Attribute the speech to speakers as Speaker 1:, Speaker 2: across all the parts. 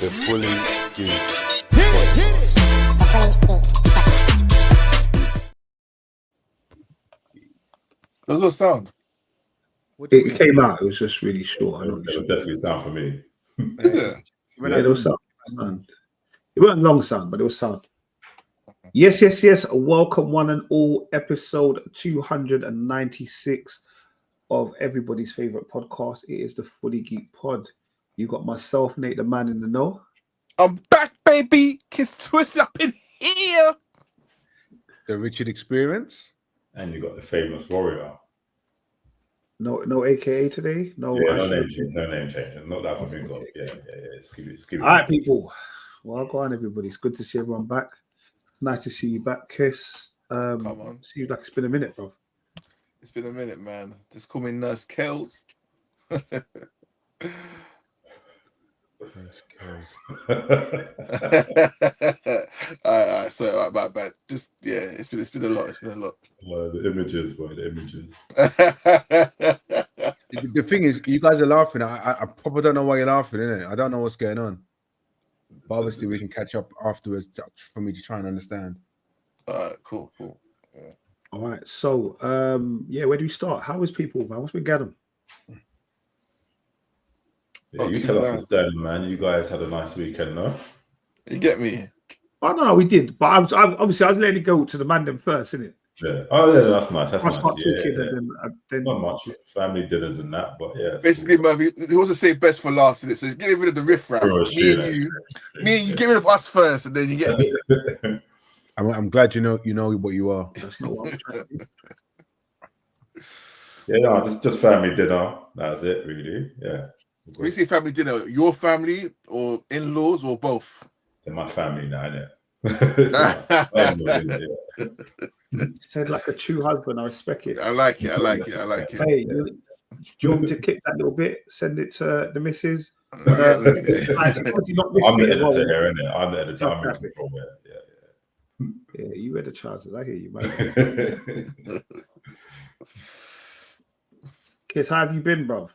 Speaker 1: The Fully Geeked.
Speaker 2: Does it sound?
Speaker 3: It came out. It was just really short.
Speaker 4: It was definitely sound for me.
Speaker 2: Is it?
Speaker 3: Yeah, there was sound. It wasn't long sound, but it was sound. Yes. Welcome one and all. Episode 296 of everybody's favorite podcast. It is the Fully Geek Pod. You got myself, Nate, the man in the know.
Speaker 2: I'm back, baby. Kiss twist up in here.
Speaker 5: The Richard Experience.
Speaker 4: And you got the famous warrior.
Speaker 3: No AKA today. No,
Speaker 4: Yeah, no name change. Not that one.
Speaker 3: Okay.
Speaker 4: Yeah. Let's keep it.
Speaker 3: All right, people. Well, go on, everybody. It's good to see everyone back. Nice to see you back, Kiss.
Speaker 2: Come on.
Speaker 3: Seems like it's been a minute, bro.
Speaker 2: It's been a minute, man. Just call me Nurse Kells. Alright, so my bad. Just it's been a lot. It's been a lot.
Speaker 4: The images, boy. The images.
Speaker 5: The thing is, you guys are laughing. I probably don't know why you're laughing, innit? I don't know what's going on. But obviously, we can catch up afterwards for me to try and understand.
Speaker 2: Cool. Yeah.
Speaker 3: All right. So, where do we start? How is people, man? What's been going on?
Speaker 4: Yeah, you tell us what's going on, man. You guys had a nice weekend, no?
Speaker 2: You get me?
Speaker 3: I don't know, we did, but I was letting it go to the man them first, isn't it?
Speaker 4: Yeah. Oh, yeah, that's nice. That's nice.
Speaker 3: Then
Speaker 4: not much family dinners and that, but yeah.
Speaker 2: Basically, cool. Murphy, he wants to say best for last, innit? So get rid of the riffraff. Me and you, get rid of us first, and then you get me.
Speaker 5: I'm glad you know what you are.
Speaker 3: That's not what I'm trying to do.
Speaker 4: Yeah, no, just family dinner. That's it, really. Yeah.
Speaker 2: When you say family dinner, your family or in-laws or both?
Speaker 4: They're my family now, innit?
Speaker 3: Said like a true husband. I respect it.
Speaker 2: I like it.
Speaker 3: Hey, you want me to kick that little bit? Send it to the missus.
Speaker 4: I'm the editor here, innit? I'm the editor. I'm in control here.
Speaker 3: Yeah, you wear the trousers. I hear you, man. Kiss, how have you been, bro?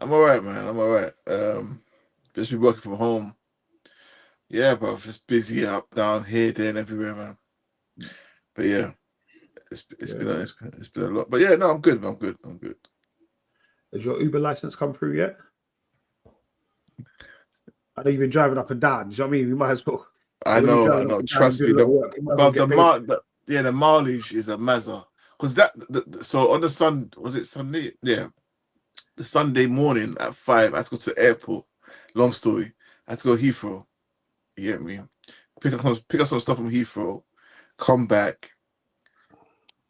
Speaker 2: I'm all right, man. I'm all right. Just been working from home. Yeah, bro. Just busy up, down, here, there, and everywhere, man. But yeah, it's been a lot. But yeah, no, I'm good.
Speaker 3: Has your Uber license come through yet? I know you've been driving up and down. Do you know what I mean? We might as well.
Speaker 2: I know. Trust me. The mileage is a mazza. Because so on the Sunday? Yeah. The Sunday morning at 5, I had to go to the airport. Long story. I had to go to Heathrow. You get me? Pick up some stuff from Heathrow, come back,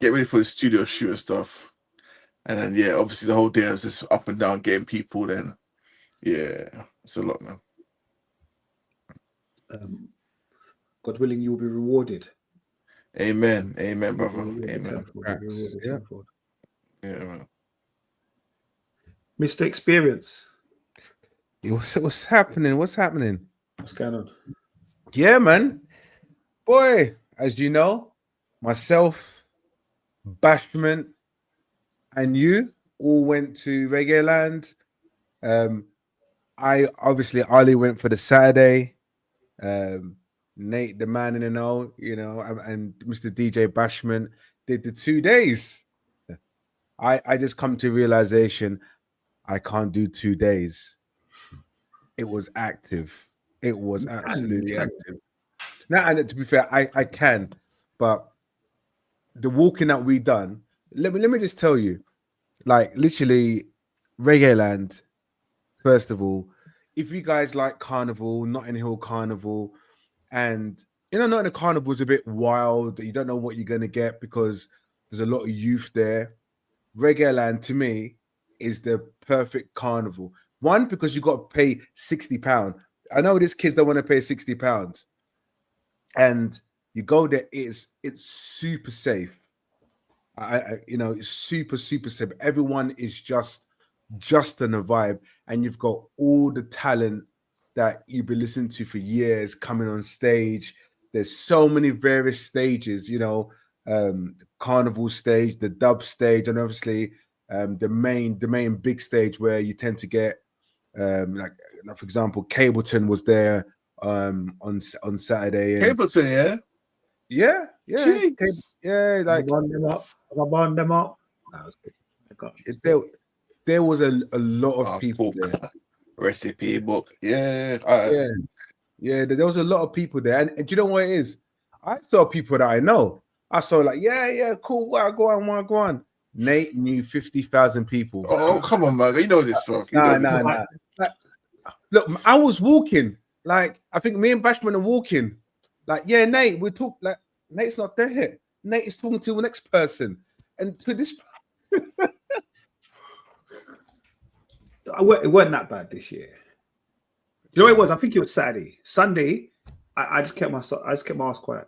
Speaker 2: get ready for the studio shoot and stuff. And then, obviously the whole day I was just up and down getting people. Then, it's a lot, man.
Speaker 3: God willing, you'll be rewarded.
Speaker 2: Amen, brother. Amen.
Speaker 3: Yeah, man. Mr. Experience.
Speaker 5: What's happening? What's going on? Yeah, man. Boy, as you know, myself, Bashman, and you all went to Reggae Land. Ali went for the Saturday. Nate, the man in the know, and Mr. DJ Bashman did the 2 days. I just come to realization I can't do 2 days. It was active. It was absolutely active. Now, and to be fair, I can, but the walking that we done, let me just tell you, like literally Reggae Land, first of all, if you guys like Carnival, Notting Hill Carnival, and Notting Carnival is a bit wild, you don't know what you're gonna get because there's a lot of youth there. Reggae Land to me is the perfect carnival. One, because you got to pay £60. I know these kids don't want to pay £60, and you go there. It's super safe. It's super safe. Everyone is just in the vibe, and you've got all the talent that you've been listening to for years coming on stage. There's so many various stages. Carnival stage, the dub stage, and obviously the main big stage where you tend to get Like for example, Cableton was there on Saturday. And
Speaker 2: Capleton, yeah. Jeez.
Speaker 5: Like
Speaker 3: I bond them up. That was good.
Speaker 5: There was a lot of people
Speaker 2: book.
Speaker 5: there.
Speaker 2: Recipe book. Yeah.
Speaker 5: There was a lot of people there. And do you know what it is? I saw people that I know. I saw like, cool. Go on. Nate knew 50,000 people.
Speaker 2: Oh, come on, man. You know this, bro.
Speaker 5: Nah. Like, look, I was walking. Like, I think me and Bashman are walking. Like, Nate, we talk. Like, Nate's not there. Nate is talking to the next person. And to this...
Speaker 3: It wasn't that bad this year. You know what it was? I think it was Saturday. Sunday, I just kept my ass quiet.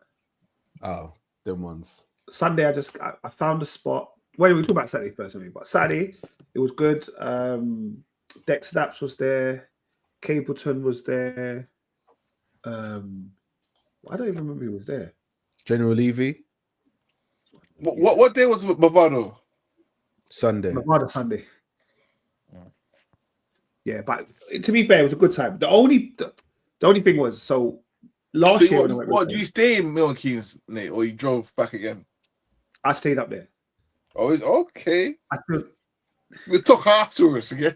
Speaker 5: Oh, them ones.
Speaker 3: Sunday, I found a spot. Well, we talk about Saturday first, but Saturday it was good. Dex Daps was there. Capleton was there. I don't even remember who was there.
Speaker 5: General Levy.
Speaker 2: What day was Bavado?
Speaker 5: Sunday.
Speaker 3: Bavado Sunday. Yeah, but to be fair, it was a good time. The only thing was, so last year when I went,
Speaker 2: what do you stay in Milton Keynes, Nate, or you drove back again?
Speaker 3: I stayed up there.
Speaker 2: Oh, it's okay. We'll talk afterwards again.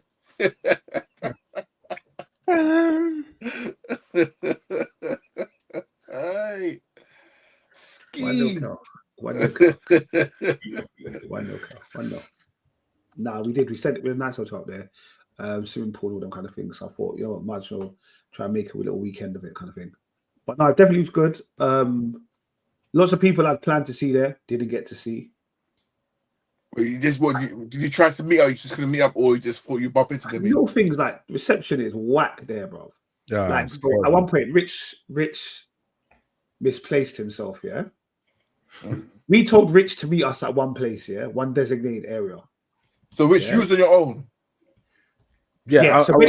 Speaker 2: Hey, scheme.
Speaker 3: 1-0. Nah, we did. We stayed with a nice hotel up there. Swimming pool, all them kind of things. So I thought, you know what, might as well try and make a little weekend of it, kind of thing. But no, it definitely was good. Lots of people I'd planned to see there didn't get to see.
Speaker 2: Well, did you try to meet up? You just gonna meet up, or you just thought you bump into them?
Speaker 3: Little things like reception is whack there, bro.
Speaker 5: Yeah,
Speaker 3: like at one point, Rich misplaced himself. Yeah, we told Rich to meet us at one place. Yeah, one designated area.
Speaker 2: So, Rich, you was on your own.
Speaker 5: Yeah, I was on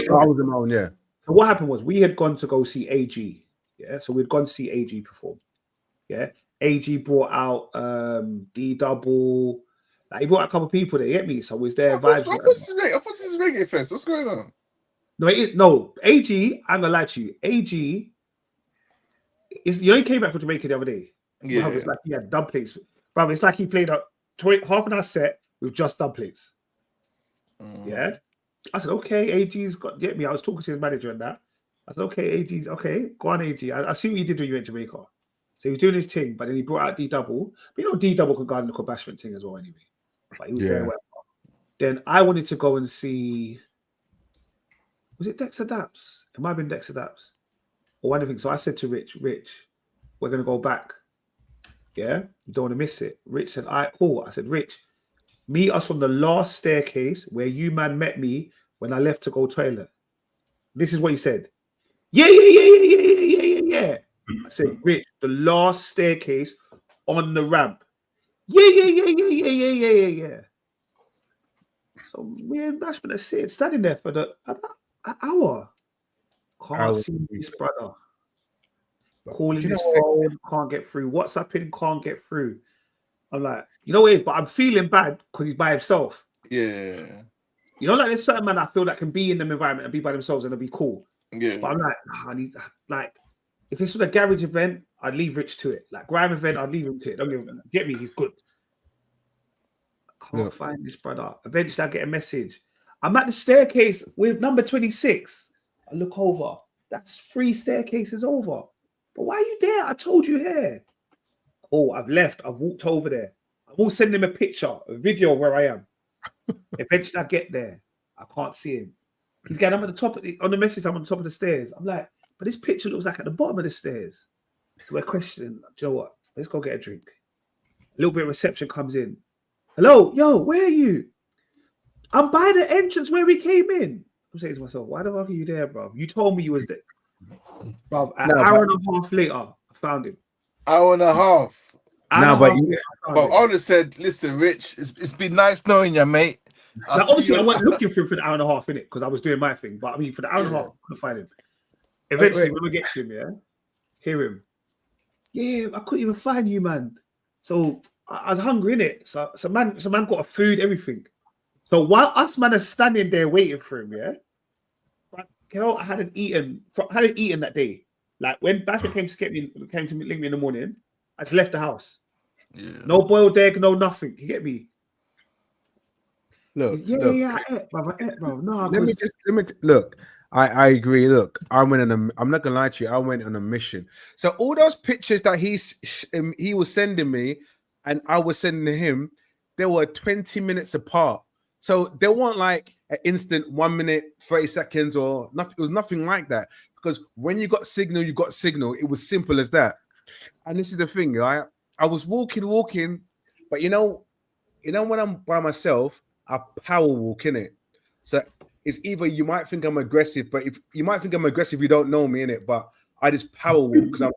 Speaker 5: my own. Yeah.
Speaker 3: So what happened was we had gone to go see AG. Yeah, so we'd gone to see AG perform. Yeah, AG brought out D Double. Like, he brought out a couple of people there. You get me? So was there vibes? I thought this
Speaker 2: is Reggae Fest. What's going on?
Speaker 3: No, AG. I'm gonna lie to you. AG is he came back from Jamaica the other day.
Speaker 2: Yeah,
Speaker 3: it's like he had dub plates. Bro, it's like he played a half an hour set with just dub plates. Yeah. I said, okay, AG's got get me. I was talking to his manager and that. I said, okay, AG's okay. Go on, AG. I see what you did when you went to Jamaica. So he was doing his thing, but then he brought out D Double. But you know, D Double could go and look at Bashment thing as well, anyway. But he was there. Then I wanted to go and see. Was it Dexter Daps? It might have been Dexter Daps or one of things. So I said to Rich, we're gonna go back. Yeah, you don't want to miss it. Rich said, "I cool." I said, Rich, meet us on the last staircase where you man met me when I left to go toilet. This is what he said. Yeah. I said, Rich, the last staircase on the ramp. Yeah. So me and Bashman are standing there for an hour. Can't see this brother. Calling his phone, can't get through. WhatsApping, can't get through. I'm like, you know what it is, but I'm feeling bad because he's by himself.
Speaker 2: Yeah.
Speaker 3: You know, like there's certain men I feel that can be in them environment and be by themselves and it'll be cool.
Speaker 2: Yeah.
Speaker 3: But I'm like, I need, like, if this was a garage event, I'd leave Rich to it. Like grime event, I'd leave him to it. Don't get me, he's good. I can't find this brother. Eventually I get a message. I'm at the staircase with number 26. I look over. That's 3 staircases over. But why are you there? I told you here. Oh, I've left. I've walked over there. I will send him a picture, a video of where I am. Eventually, I get there. I can't see him. He's getting. I'm at the top on the message. I'm on the top of the stairs. I'm like, but this picture looks like at the bottom of the stairs. So we're questioning. Do you know what? Let's go get a drink. A little bit of reception comes in. Hello, yo, where are you? I'm by the entrance where we came in. I'm saying to myself, why the fuck are you there, bro? You told me you was there. Bro, an hour and a half later, I found him.
Speaker 2: Hour and a half. But I would have said, listen, Rich, it's been nice knowing you, mate.
Speaker 3: Now, obviously, I wasn't looking for him for the hour and a half, innit? Because I was doing my thing. But I mean, for the hour and a half, I couldn't find him. Eventually, when we get to him, hear him. Yeah, I couldn't even find you, man. So I was hungry, innit? So man got a food, everything. So while us man are standing there waiting for him, Girl, I hadn't eaten that day. Like when Bashman came to link me in the morning, I just left the house.
Speaker 2: Yeah.
Speaker 3: No boiled egg, no nothing. You get me?
Speaker 5: Look,
Speaker 3: I ate, bro. No,
Speaker 5: let me look. I agree. Look, I'm not gonna lie to you. I went on a mission. So all those pictures that he was sending me, and I was sending him, they were 20 minutes apart. So they weren't like an instant 1 minute, 30 seconds, or nothing. It was nothing like that. Because when you got signal, you got signal. It was simple as that. And this is the thing, right? I was walking, but you know when I'm by myself, I power walk in it. So it's either you might think I'm aggressive, but if you might think I'm aggressive, you don't know me in it. But I just power walk because I'm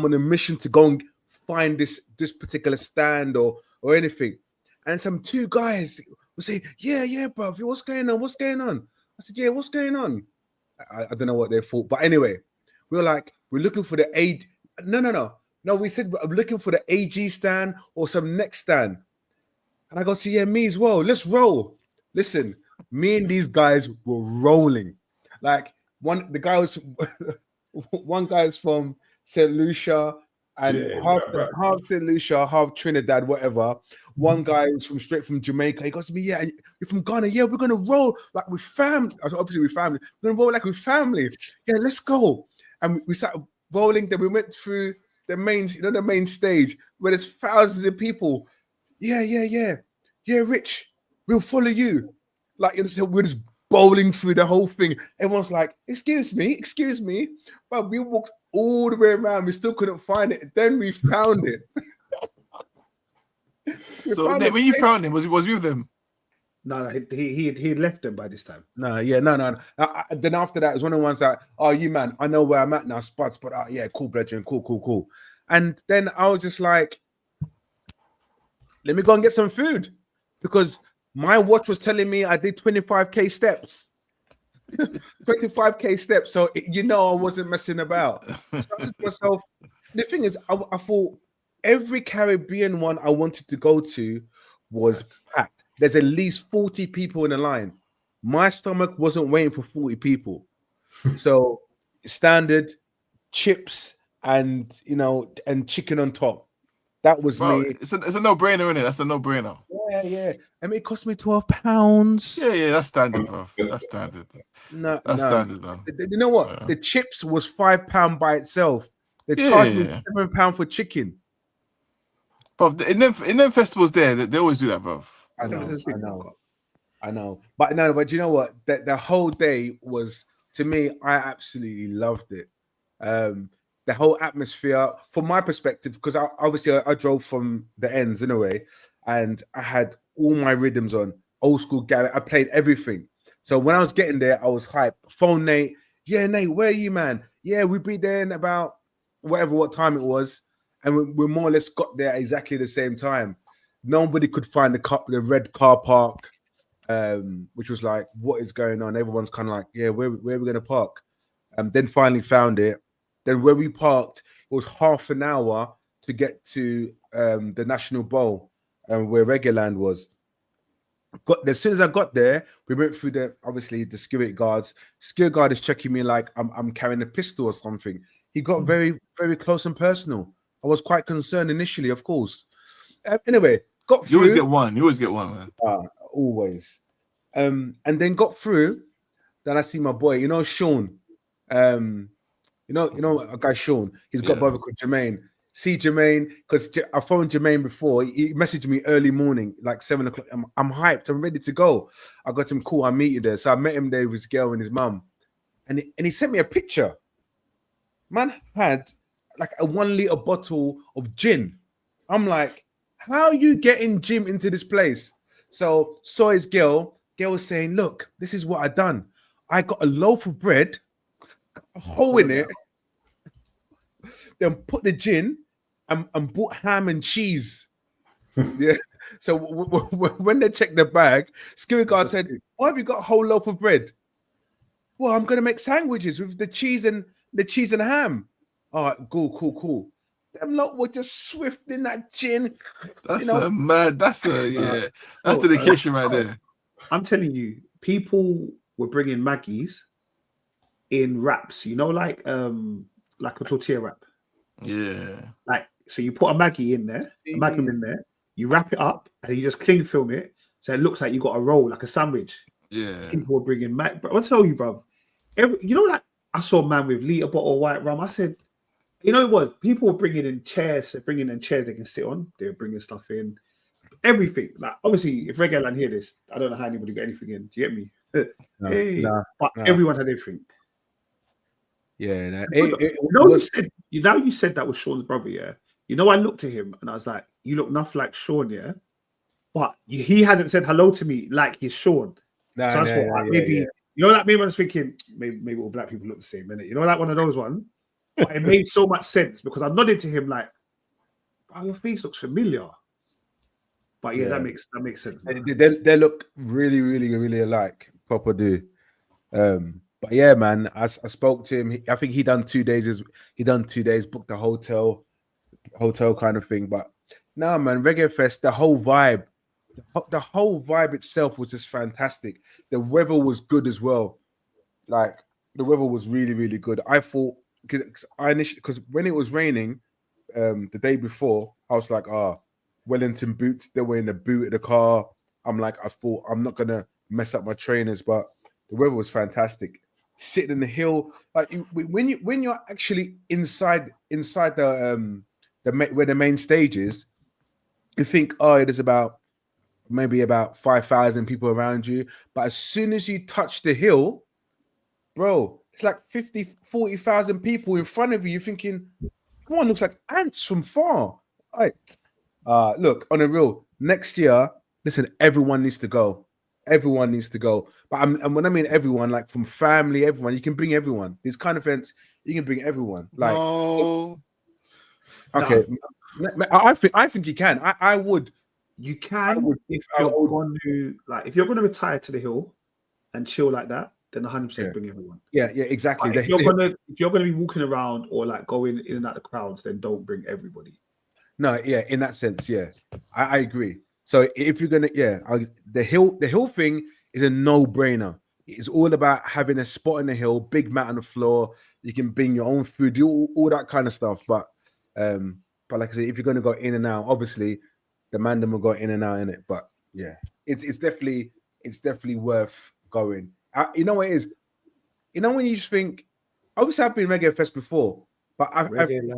Speaker 5: on a mission to go and find this particular stand or anything. And some two guys will say, yeah, bro, what's going on? What's going on? I said, yeah, what's going on? I don't know what they thought, but anyway, we're looking for the aid. No. We said I'm looking for the AG stand or some next stand. And I go to, yeah, me as well. Let's roll. Listen, me and these guys were rolling. Like one guy's from St. Lucia and half St. Lucia, half Trinidad, whatever. One guy was straight from Jamaica. He goes to me, yeah, and you're from Ghana. Yeah, we're gonna roll like with family. Obviously, with family. We're gonna roll like with family. Yeah, let's go. And we started rolling. Then we went through the main stage where there's thousands of people. Yeah, Rich, we'll follow you. Like, we're just bowling through the whole thing. Everyone's like, excuse me. But we walked all the way around. We still couldn't find it. Then we found it.
Speaker 2: When you found him, was he with them?
Speaker 3: No, he had left them by this time.
Speaker 5: No. Then after that, it was one of the ones that, oh, you man, I know where I'm at now, Spuds, but yeah, cool, brethren, cool. And then I was just like, let me go and get some food because my watch was telling me I did 25k steps. 25k steps. So, I wasn't messing about. So I said to myself, the thing is, I thought every Caribbean one I wanted to go to was packed. There's at least 40 people in the line. My stomach wasn't waiting for 40 people. So standard chips and chicken on top. That was me.
Speaker 2: It's a no-brainer, isn't it? That's a no-brainer.
Speaker 5: Yeah. I mean, it cost me £12.
Speaker 2: Yeah, that's standard, bro. That's standard.
Speaker 5: No,
Speaker 2: standard, man.
Speaker 5: You know what? Yeah. The chips was £5 by itself. They charged me £7 for chicken.
Speaker 2: But in them festivals there, they always do that, bro.
Speaker 5: I know. But you know what? The whole day was, to me, I absolutely loved it. The whole atmosphere, from my perspective, because I drove from the ends in a way, and I had all my rhythms on, old school Garrett. I played everything. So when I was getting there, I was hyped. Phone Nate, yeah, Nate, where are you, man? Yeah, we'd be there in about what time it was, and we more or less got there at exactly the same time. Nobody could find the red car park, which was like, what is going on? Everyone's kind of like, yeah, where are we going to park? Then finally found it. Then where we parked, it was half an hour to get to the National Bowl, where Regularland was. As soon as I got there, we went through the security guards. Security guard is checking me like I'm carrying a pistol or something. He got very, very close and personal. I was quite concerned initially, of course. Anyway, got through.
Speaker 2: You always get one, man.
Speaker 5: Always. And then got through. Then I see my boy, Sean. You know a guy, Sean. He's got a brother called Jermaine. See Jermaine, because I phoned Jermaine before. He messaged me early morning, like 7 o'clock. I'm hyped. I'm ready to go. I got him, cool. I'll meet you there. So I met him there with his girl and his mum. And he sent me a picture. Man had like a 1 liter bottle of gin. I'm like, how are you getting gin into this place? So saw his girl. Girl was saying, look, this is what I done. I got a loaf of bread, a hole in it, then put the gin and bought ham and cheese. Yeah. So when they checked the bag, security guard said, why have you got a whole loaf of bread? Well, I'm gonna make sandwiches with the cheese and ham. All right, cool. Them lot were just swift in that gin.
Speaker 2: That's dedication right there.
Speaker 3: I'm telling you, people were bringing Maggies in wraps. You know, like a tortilla wrap.
Speaker 2: Yeah.
Speaker 3: Like, so you put a Maggie in there, a Magnum in there, you wrap it up, and you just cling film it, so it looks like you got a roll, like a sandwich.
Speaker 2: Yeah.
Speaker 3: People were bringing but I'll tell you, bro. You know, like I saw a man with liter bottle of white rum. I said, you know what? People were bringing in chairs. They're bringing in chairs they can sit on. They're bringing stuff in. Everything. Like, obviously, if Reggae Land hear this, I don't know how anybody got anything in. Do you get me? But everyone had everything.
Speaker 5: Yeah.
Speaker 3: You said that was Sean's brother, yeah? You know, I looked at him and I was like, you look nothing like Sean, yeah? But he hasn't said hello to me like he's Sean. So I thought, maybe, you know, like maybe I was thinking, maybe all black people look the same, innit? You know, like one of those ones. But it made so much sense because I nodded to him like, "Bro, your face looks familiar." But yeah, that makes sense.
Speaker 5: They look really, really, really alike. Proper do. But yeah, man, I spoke to him. I think he done 2 days. Booked the hotel kind of thing. But no, man, Reggae Fest, the whole vibe itself was just fantastic. The weather was good as well. Like, the weather was really, really good. I thought, because when it was raining the day before, I was like, Wellington boots, they were in the boot of the car. I thought I'm not gonna mess up my trainers, but the weather was fantastic. Sitting in the hill, like when you're actually inside the where the main stage is, you think, there's maybe about 5,000 people around you. But as soon as you touch the hill, bro, it's like 40,000 people in front of you. You're thinking, come on, looks like ants from far. All right. Look, on a real, next year, listen, everyone needs to go. Everyone needs to go. But and when I mean everyone, like from family, everyone, you can bring everyone. These kind of events, you can bring everyone. Like, okay, no. I think you can. I would.
Speaker 3: You can if you're going to retire to the hill and chill like that, then 100% bring everyone.
Speaker 5: Yeah, exactly.
Speaker 3: If you're going to be walking around or like going in and out of the crowds, then don't bring everybody.
Speaker 5: No, yeah, in that sense, yeah, I agree. So if you're gonna, the hill thing is a no-brainer. It's all about having a spot in the hill, big mat on the floor. You can bring your own food, do all that kind of stuff. But like I said, if you're gonna go in and out, obviously the man will go in and out in it. But yeah, it's definitely worth going. You know what it is? You know when you just think, obviously I've been Reggae Fest before, but Reggae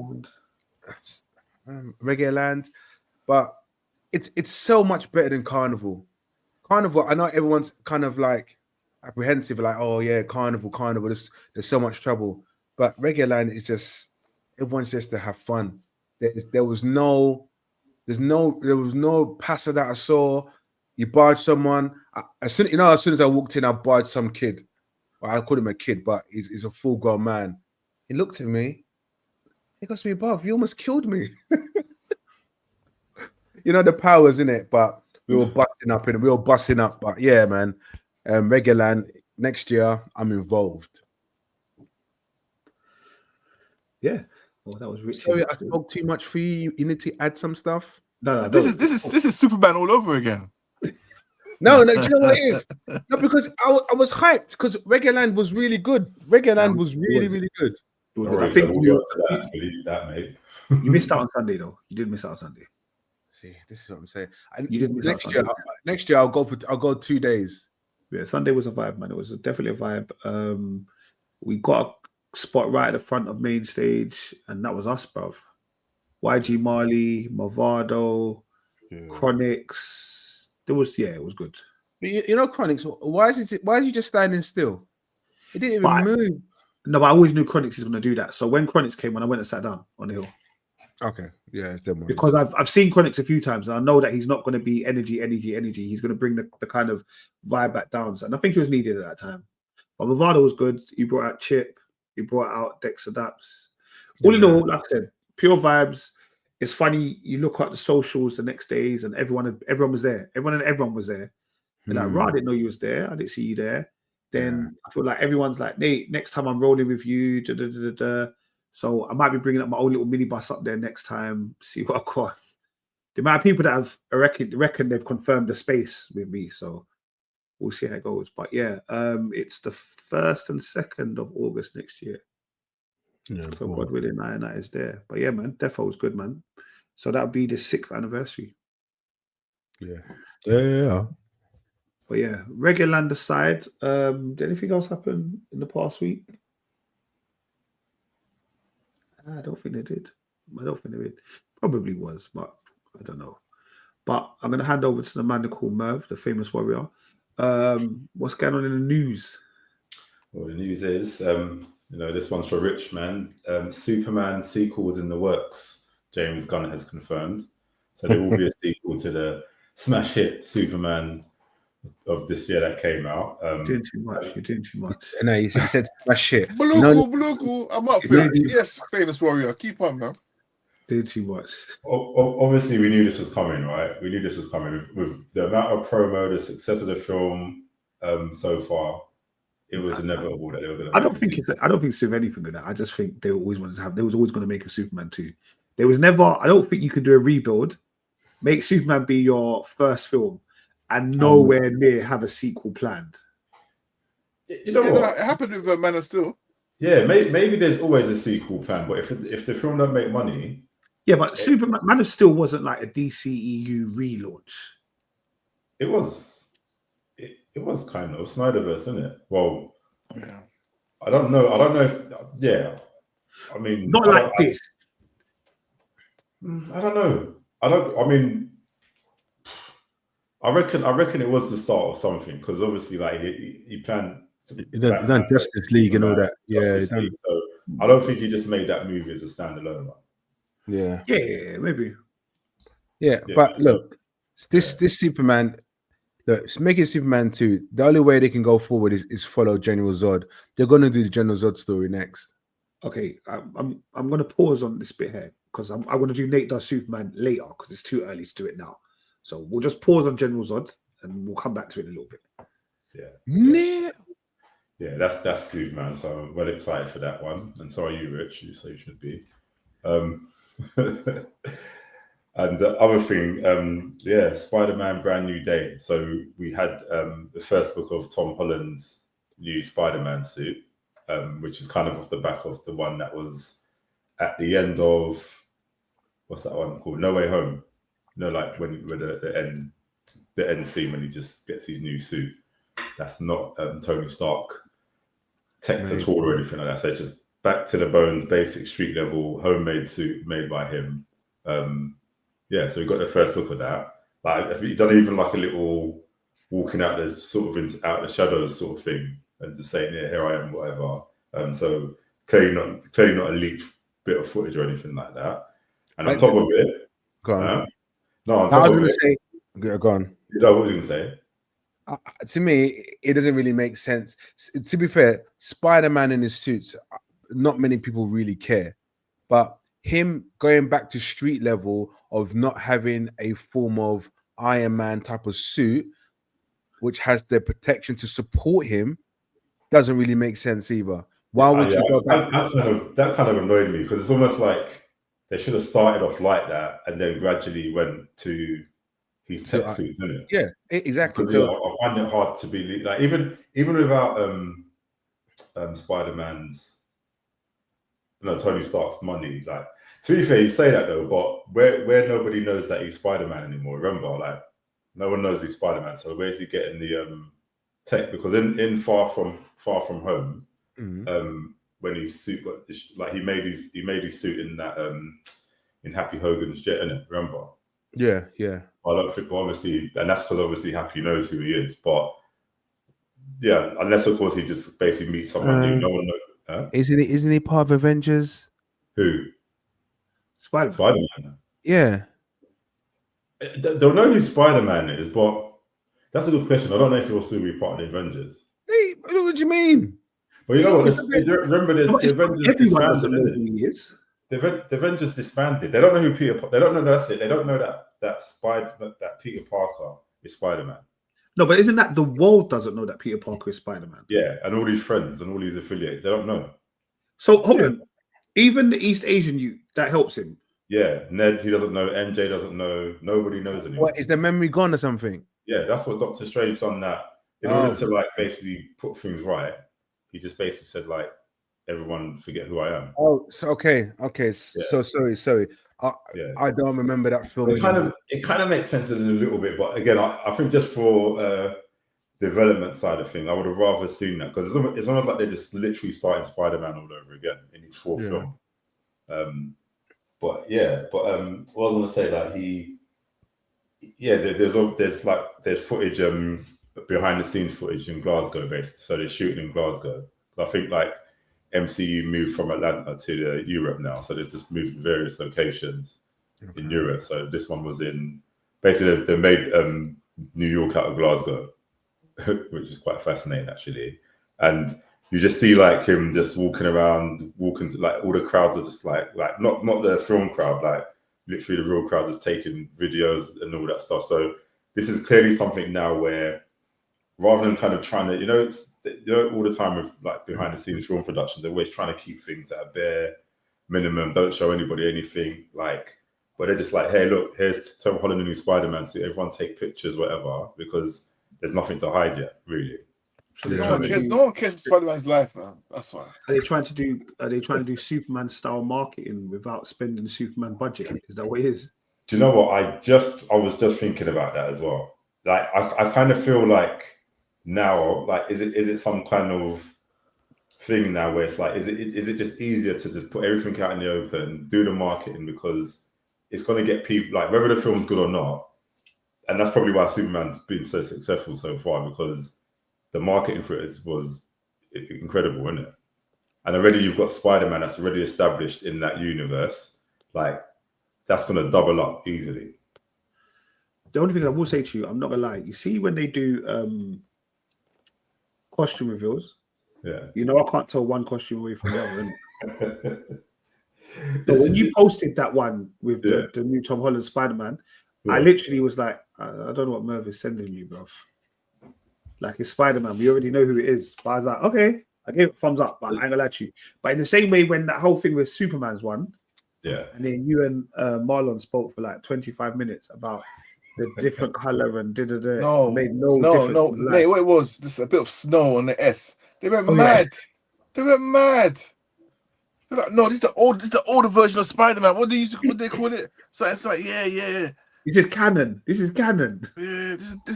Speaker 5: Land, but it's so much better than Carnival. Carnival, I know everyone's kind of like apprehensive, like, oh yeah, Carnival, there's so much trouble. But Reggae Land is just, everyone's just to have fun. There was no passer that I saw. You barged someone. As soon as I walked in, I barged some kid. Well, I called him a kid, but he's a full-grown man. He looked at me. He goes to me, "Bruv, you almost killed me." You know the powers in it, but we were busting up. But yeah, man, Reggae Land next year, I'm involved.
Speaker 3: Yeah, well, that was rich.
Speaker 5: Sorry, I spoke too much for you. You need to add some stuff.
Speaker 3: No,
Speaker 2: this is Superman all over again.
Speaker 5: No, do you know what it is? No, because I was hyped because Reggae Land was really good. Reggae Land was really, really good.
Speaker 3: I think
Speaker 4: believe that, mate.
Speaker 3: You missed out on Sunday, though. You did miss out on Sunday.
Speaker 5: See, this is what I'm saying.
Speaker 3: You did miss
Speaker 5: next year, I'll go 2 days.
Speaker 3: Yeah, Sunday was a vibe, man. It was definitely a vibe. We got a spot right at the front of main stage, and that was us, bruv. YG Marley, Movado, Chronix. It was good.
Speaker 5: But you know, Chronix, why is he just standing still? He didn't even move.
Speaker 3: No, but I always knew Chronix is going to do that. So when Chronix came, when I went and sat down on the hill.
Speaker 5: Okay, yeah, it's them
Speaker 3: because I've seen Chronix a few times, and I know that he's not going to be energy. He's going to bring the kind of vibe back down, and I think it was needed at that time. But Movado was good. He brought out Chip. He brought out Dex Adapts. All in all, like I said, pure vibes. It's funny. You look at the socials the next days, and everyone was there. Everyone was there. And like, I didn't know you was there. I didn't see you there. Then I feel like everyone's like, Nate, next time I'm rolling with you. So I might be bringing up my own little minibus up there next time. See what I got. The amount of people that have reckon they've confirmed the space with me. So we'll see how it goes. But yeah, it's the 1st and 2nd of August next year.
Speaker 5: Yeah,
Speaker 3: So
Speaker 5: cool.
Speaker 3: God willing, that is there. But yeah, man, Defo was good, man. So that'll be the 6th anniversary.
Speaker 5: Yeah.
Speaker 3: But yeah, Reggaeland aside, did anything else happen in the past week? I don't think they did. Probably was, but I don't know. But I'm going to hand over to the man called Merv, the famous warrior. What's going on in the news?
Speaker 4: Well, the news is, this one's for Rich, man. Superman sequels in the works. James Gunn has confirmed. So there will be a sequel to the smash hit Superman of this year that came out.
Speaker 3: You're doing too much.
Speaker 5: No, he said smash shit.
Speaker 2: Bluku, I'm up for it. Yes, famous warrior. Keep on, man.
Speaker 3: Doing too much.
Speaker 4: Obviously, we knew this was coming, right? We knew this was coming with the amount of promo, the success of the film so far. It was inevitable that they were going to.
Speaker 3: I don't think it's with anything of that. I just think they always wanted to have. They was always going to make a Superman 2. There was never. I don't think you could do a rebuild, make Superman be your first film, and nowhere near have a sequel planned.
Speaker 4: You know what?
Speaker 2: It happened with Man of Steel.
Speaker 4: Yeah, maybe there's always a sequel plan, but if the film don't make money,
Speaker 3: yeah, but Superman Man of Steel wasn't like a DCEU relaunch.
Speaker 4: It was kind of Snyderverse, isn't it? Well,
Speaker 2: yeah.
Speaker 4: I don't know if I mean,
Speaker 3: not like this.
Speaker 4: I don't know. I reckon it was the start of something because obviously, like he planned.
Speaker 5: He done Justice League and all that. Yeah,
Speaker 4: so I don't think he just made that movie as a standalone one.
Speaker 5: Yeah,
Speaker 3: maybe.
Speaker 5: Yeah, but look, this Superman. Look, making Superman 2, the only way they can go forward is follow General Zod. They're gonna do the General Zod story next.
Speaker 3: Okay, I'm gonna pause on this bit here because I'm gonna do Nate Does Superman later because it's too early to do it now. So we'll just pause on General Zod and we'll come back to it in a little bit.
Speaker 4: Yeah, that's Superman. So I'm well excited for that one. And so are you, Rich. You say you should be. And the other thing, Spider-Man Brand New Day. So we had the first look of Tom Holland's new Spider-Man suit, which is kind of off the back of the one that was at the end of, what's that one called? No Way Home. You know, like when the end scene when he just gets his new suit. That's not Tony Stark tech at all or anything like that. So it's just back to the bones, basic street level, homemade suit made by him. So we got the first look at that. Like, if you done even like a little walking out the sort of out the shadows sort of thing, and just saying, "Yeah, here I am," whatever. So clearly not a leaked bit of footage or anything like that. And on top of it,
Speaker 5: go on.
Speaker 4: No, on
Speaker 5: I
Speaker 4: top
Speaker 5: was
Speaker 4: of
Speaker 5: going to
Speaker 4: it,
Speaker 5: say, go on.
Speaker 4: No, what was you going to say?
Speaker 5: To me, it doesn't really make sense. To be fair, Spider-Man in his suits, not many people really care. But him going back to street level of not having a form of Iron Man type of suit, which has the protection to support him, doesn't really make sense either. Why would you go back?
Speaker 4: That kind of annoyed me because it's almost like they should have started off like that and then gradually went to his tech suits, isn't it?
Speaker 5: Yeah, exactly.
Speaker 4: So, I find it hard to believe, like even without Spider-Man's, Tony Stark's money. Like, to be fair, you say that though, but where nobody knows that he's Spider-Man anymore. Remember, like no one knows he's Spider-Man. So where's he getting the tech? Because in Far From Home, when his suit got like he made his suit in that in Happy Hogan's jet, innit? Remember?
Speaker 5: Yeah.
Speaker 4: I don't think, obviously, and that's because obviously Happy knows who he is, but yeah, unless of course he just basically meets someone new. No one knows. Huh?
Speaker 5: Isn't he part of Avengers?
Speaker 4: Who?
Speaker 3: Spider-Man.
Speaker 5: Yeah.
Speaker 4: They'll know who Spider-Man is, but that's a good question. I don't know if he'll still be part of the Avengers.
Speaker 5: Hey, what do you mean?
Speaker 4: But you know what? Remember the Avengers disbanded,
Speaker 3: who he is.
Speaker 4: The Avengers disbanded. They don't know who Peter. They don't know that's it. They don't know that Peter Parker is Spider-Man.
Speaker 3: No, but isn't that the world doesn't know that Peter Parker is Spider-Man?
Speaker 4: Yeah, and all these friends and all these affiliates, they don't know.
Speaker 3: So hold on, even the East Asian youth that helps him.
Speaker 4: Yeah, Ned, he doesn't know. MJ doesn't know. Nobody knows anymore.
Speaker 5: What, is the memory gone or something?
Speaker 4: Yeah, that's what Doctor Strange done. That in order to like basically put things right, he just basically said like, everyone forget who I am.
Speaker 5: Oh, so okay. So sorry. I don't remember that film.
Speaker 4: It kind of makes sense in a little bit, but again, I think just for development side of things, I would have rather seen that, because it's almost like they're just literally starting Spider-Man all over again in his fourth film. But what I was going to say, that there's footage, behind the scenes footage in Glasgow, basically. So they're shooting in Glasgow. I think like MCU moved from Atlanta to Europe now, so they just moved to various locations in Europe. So this one was in, basically they made New York out of Glasgow, which is quite fascinating actually. And you just see like him just walking to like, all the crowds are just like not the film crowd, like literally the real crowd is taking videos and all that stuff. So this is clearly something now where, rather than kind of trying to, it's all the time with like behind the scenes film productions, they're always trying to keep things at a bare minimum, don't show anybody anything, like, but they're just like, hey, look, here's Tom Holland in his Spider-Man suit, everyone take pictures, whatever, because there's nothing to hide yet, really.
Speaker 3: So
Speaker 2: no one cares Spider-Man's life, man. That's why.
Speaker 3: Are they trying to do Superman style marketing without spending the Superman budget? Is that what it is?
Speaker 4: Do you know what? I was just thinking about that as well. Like, I kind of feel like now, like, is it some kind of thing now where it's like, is it just easier to just put everything out in the open, do the marketing, because it's going to get people, like, whether the film's good or not. And that's probably why Superman's been so successful so far, because the marketing for it was incredible, isn't it? And already you've got Spider-Man that's already established in that universe. Like, that's going to double up easily.
Speaker 3: The only thing I will say to you, I'm not gonna lie, you see when they do costume reveals, I can't tell one costume away from the other. So when you posted that one with the new Tom Holland Spider-Man, I literally was like, I don't know what Merv is sending me, bro. Like, it's Spider-Man, we already know who it is. But I was like, okay, I gave it thumbs up, but I ain't gonna lie to you. But in the same way, when that whole thing with Superman's one, and then you and Marlon spoke for like 25 minutes about the different color and made no difference.
Speaker 2: Mate, what it was, just a bit of snow on the S. They went mad. They went mad. They're like, no, this is the older version of Spider-Man. What they call it? So it's like, yeah.
Speaker 3: This is canon. Yeah,
Speaker 2: this is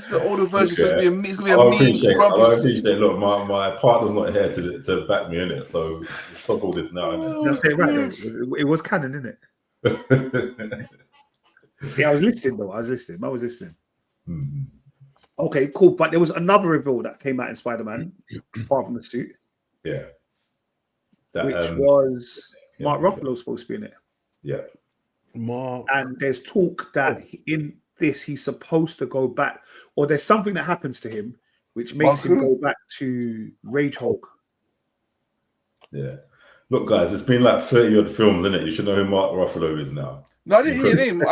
Speaker 2: the older version. So it's gonna be a
Speaker 4: I appreciate. Look, my partner's not here to back me in it, so stop all this now.
Speaker 3: That's it, right? It was canon, isn't it? See, I was listening. I was listening.
Speaker 4: Mm-hmm.
Speaker 3: Okay, cool. But there was another reveal that came out in Spider-Man, apart from the suit.
Speaker 4: Yeah.
Speaker 3: Which was Mark Ruffalo supposed to be in it.
Speaker 4: Yeah.
Speaker 3: And there's talk that in this he's supposed to go back, or there's something that happens to him which makes him go back to Rage Hulk.
Speaker 4: Yeah. Look, guys, it's been like 30 odd films, isn't it? You should know who Mark Ruffalo is now.
Speaker 2: No, I didn't hear your name. No.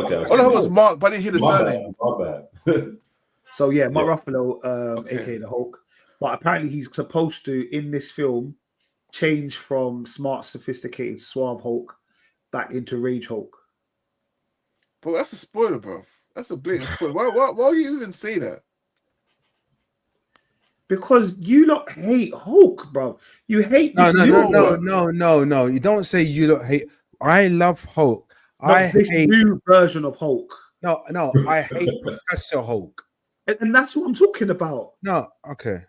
Speaker 4: Okay.
Speaker 2: All I heard was Mark, but I didn't hear the surname.
Speaker 4: My bad.
Speaker 3: So yeah, Mark Ruffalo, aka the Hulk. But apparently he's supposed to, in this film, change from smart, sophisticated, suave Hulk back into Rage Hulk.
Speaker 2: But that's a spoiler, bro. That's a blatant spoiler. Why would you even say that?
Speaker 3: Because you lot hate Hulk, bro. You hate this
Speaker 5: No. You don't say you lot hate. I love Hulk. I hate
Speaker 3: new version of Hulk.
Speaker 5: No, I hate Professor Hulk.
Speaker 3: And that's what I'm talking about.
Speaker 5: No, okay.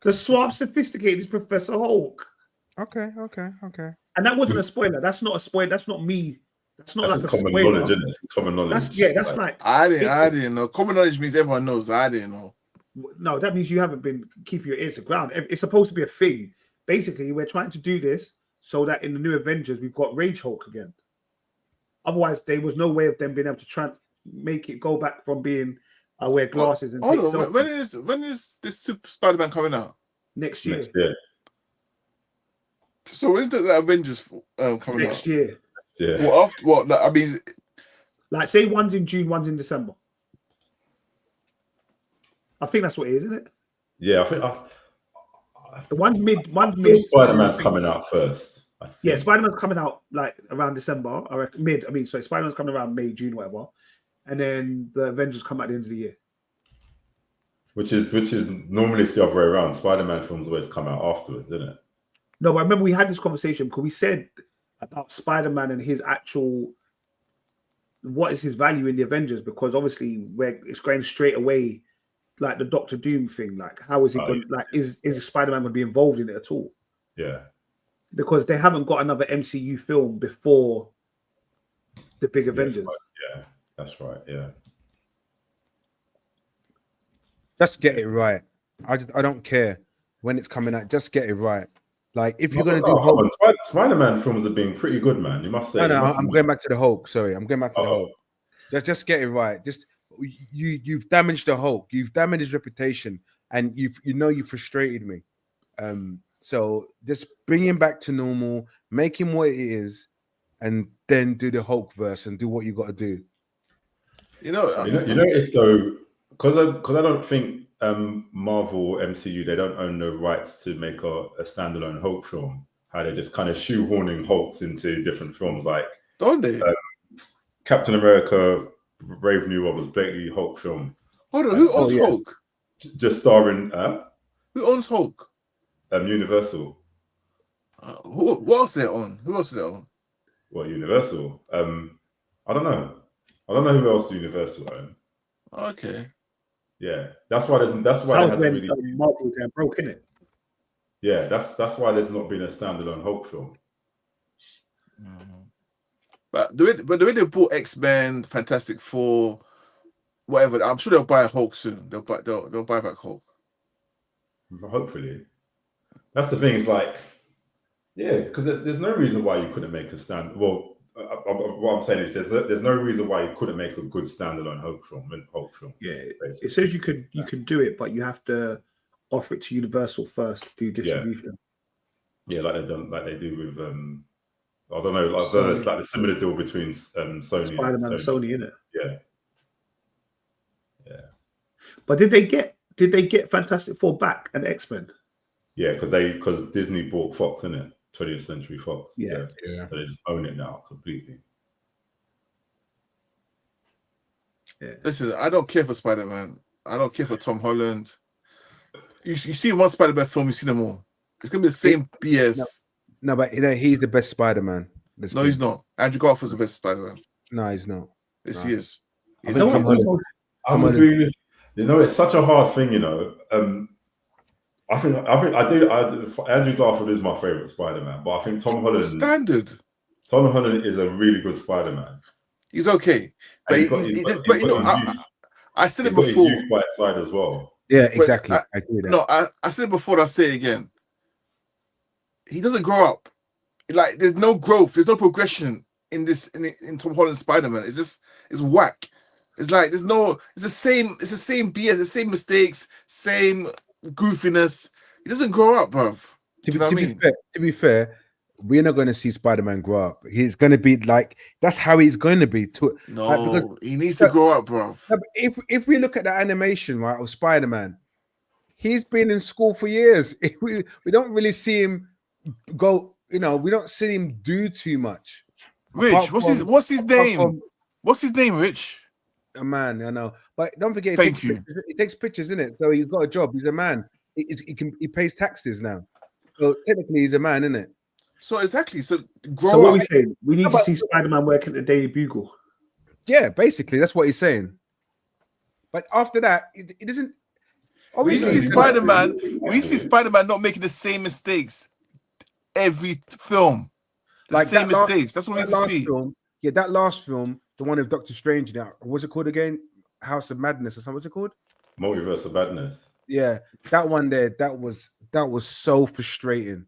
Speaker 3: The suave, sophisticated is Professor Hulk.
Speaker 5: Okay.
Speaker 3: And that wasn't a spoiler. That's not a spoiler. That's not me. That's not like a
Speaker 4: common
Speaker 3: spoiler.
Speaker 4: knowledge, isn't it? It's common knowledge.
Speaker 3: That's like
Speaker 2: I didn't know. Common knowledge means everyone knows. I didn't know.
Speaker 3: No, that means you haven't been keeping your ears to the ground. It's supposed to be a thing. Basically, we're trying to do this so that in the new Avengers we've got Rage Hulk again. Otherwise, there was no way of them being able to make it go back from being I wear glasses and take selfies.
Speaker 2: When is this Super Spider-Man coming out?
Speaker 3: Next year.
Speaker 2: So is the Avengers coming out
Speaker 3: next year?
Speaker 4: Yeah.
Speaker 2: Well, after what? Like, I mean,
Speaker 3: like say one's in June, one's in December. I think that's what it is, isn't it?
Speaker 4: Yeah, I think
Speaker 3: the one's mid.
Speaker 4: Spider-Man's coming out first.
Speaker 3: Yeah, Spider-Man's coming out like around December. I reckon mid. I mean, sorry, Spider-Man's coming around May, June, whatever, and then the Avengers come at the end of the year.
Speaker 4: Which is normally it's the other way around. Spider-Man films always come out afterwards, isn't it?
Speaker 3: No, but I remember we had this conversation because we said about Spider-Man and his actual what is his value in the Avengers, because obviously where it's going straight away, like the Doctor Doom thing. Like, how is it going? Like, is Spider-Man going to be involved in it at all?
Speaker 4: Yeah,
Speaker 3: because they haven't got another MCU film before the big Avengers.
Speaker 4: Yeah, that's right. Yeah,
Speaker 5: just get it right. I don't care when it's coming out. Just get it right. Like, if you're going to do
Speaker 4: Spider-Man films have been pretty good, man. You must say.
Speaker 5: No, I'm going back to the Hulk. Sorry, I'm going back to the Hulk. Just get it right. Just you've damaged the Hulk. You've damaged his reputation, and you frustrated me. So just bring him back to normal, make him what it is, and then do the Hulk verse and do what you got to do.
Speaker 4: You notice though, because I don't think Marvel MCU, they don't own the rights to make a standalone Hulk film. How they're just kind of shoehorning Hulks into different films, like
Speaker 2: don't they?
Speaker 4: Captain America, Brave New World was blatantly Hulk film.
Speaker 2: Hold on, who owns Hulk?
Speaker 4: Just starring
Speaker 2: who owns Hulk?
Speaker 4: Universal.
Speaker 2: What else they own? Who else they own?
Speaker 4: Well, Universal. I don't know. I don't know who else Universal own.
Speaker 2: Okay.
Speaker 4: Yeah, that's why there hasn't really
Speaker 3: Marvel got broke, innit?
Speaker 4: Yeah, that's why there's not been a standalone Hulk film.
Speaker 2: But the way they bought X-Men, Fantastic Four, whatever, I'm sure they'll buy a Hulk soon. They'll buy back Hulk.
Speaker 4: Hopefully, that's the thing. It's like, yeah, because there's no reason why you couldn't make a stand. Well, what I'm saying is there's no reason why you couldn't make a good standalone Hulk film.
Speaker 3: Yeah,
Speaker 4: basically.
Speaker 3: it says you can do it, but you have to offer it to Universal first to do distribution.
Speaker 4: Yeah, like they do with I don't know. It's like a similar deal between Sony,
Speaker 3: Spider-Man, and Sony, innit?
Speaker 4: Yeah.
Speaker 3: But did they get Fantastic Four back and X-Men?
Speaker 4: Yeah, because Disney bought Fox, innit? 20th Century Fox.
Speaker 3: Yeah.
Speaker 4: So they just own it now completely.
Speaker 3: Yeah.
Speaker 2: Listen, I don't care for Spider-Man. I don't care for Tom Holland. You see one Spider-Man film, you see them all. It's gonna be the same BS.
Speaker 5: No, but he's the best Spider-Man.
Speaker 2: No, he's not. Andrew Garfield's the best Spider-Man.
Speaker 5: No, he's not.
Speaker 2: Yes, he is.
Speaker 4: I'm agreeing with. It's such a hard thing, I think Andrew Garfield is my favorite Spider-Man, but I think Tom Holland is a really good Spider-Man.
Speaker 2: He's okay, but I said it before.
Speaker 4: Youth by his side as well.
Speaker 5: Yeah, exactly. I agree with that.
Speaker 2: No, I said it before. I'll say it again. He doesn't grow up. Like, there's no growth. There's no progression in Tom Holland's Spider-Man. It's whack. It's like it's the same BS, the same mistakes, same goofiness. He doesn't grow up, bruv.
Speaker 5: To be fair, we're not going to see Spider-Man grow up. He's going to be like, that's how he's going to be.
Speaker 2: Because he needs to grow up, bruv.
Speaker 5: If we look at the animation, right, of Spider-Man, he's been in school for years. We don't really see him go, we don't see him do too much.
Speaker 2: Rich, what's his name? What's his name, Rich?
Speaker 5: A man, I know, but don't forget, he takes pictures, innit? So he's got a job. He's a man. He pays taxes now. So technically, he's a man, isn't it?
Speaker 2: So exactly. So
Speaker 3: what are we saying? We need to see Spider-Man working at the Daily Bugle.
Speaker 5: Yeah, basically, that's what he's saying. But after that, it doesn't.
Speaker 2: We see Spider-Man. We see Spider-Man not making the same mistakes every film. Same mistakes. That's what we see.
Speaker 5: Yeah, that last film, the one with Doctor Strange. Now, what's it called again? House of Madness or something. What's it called?
Speaker 4: Multiverse of Madness.
Speaker 5: Yeah, that one there. That was so frustrating.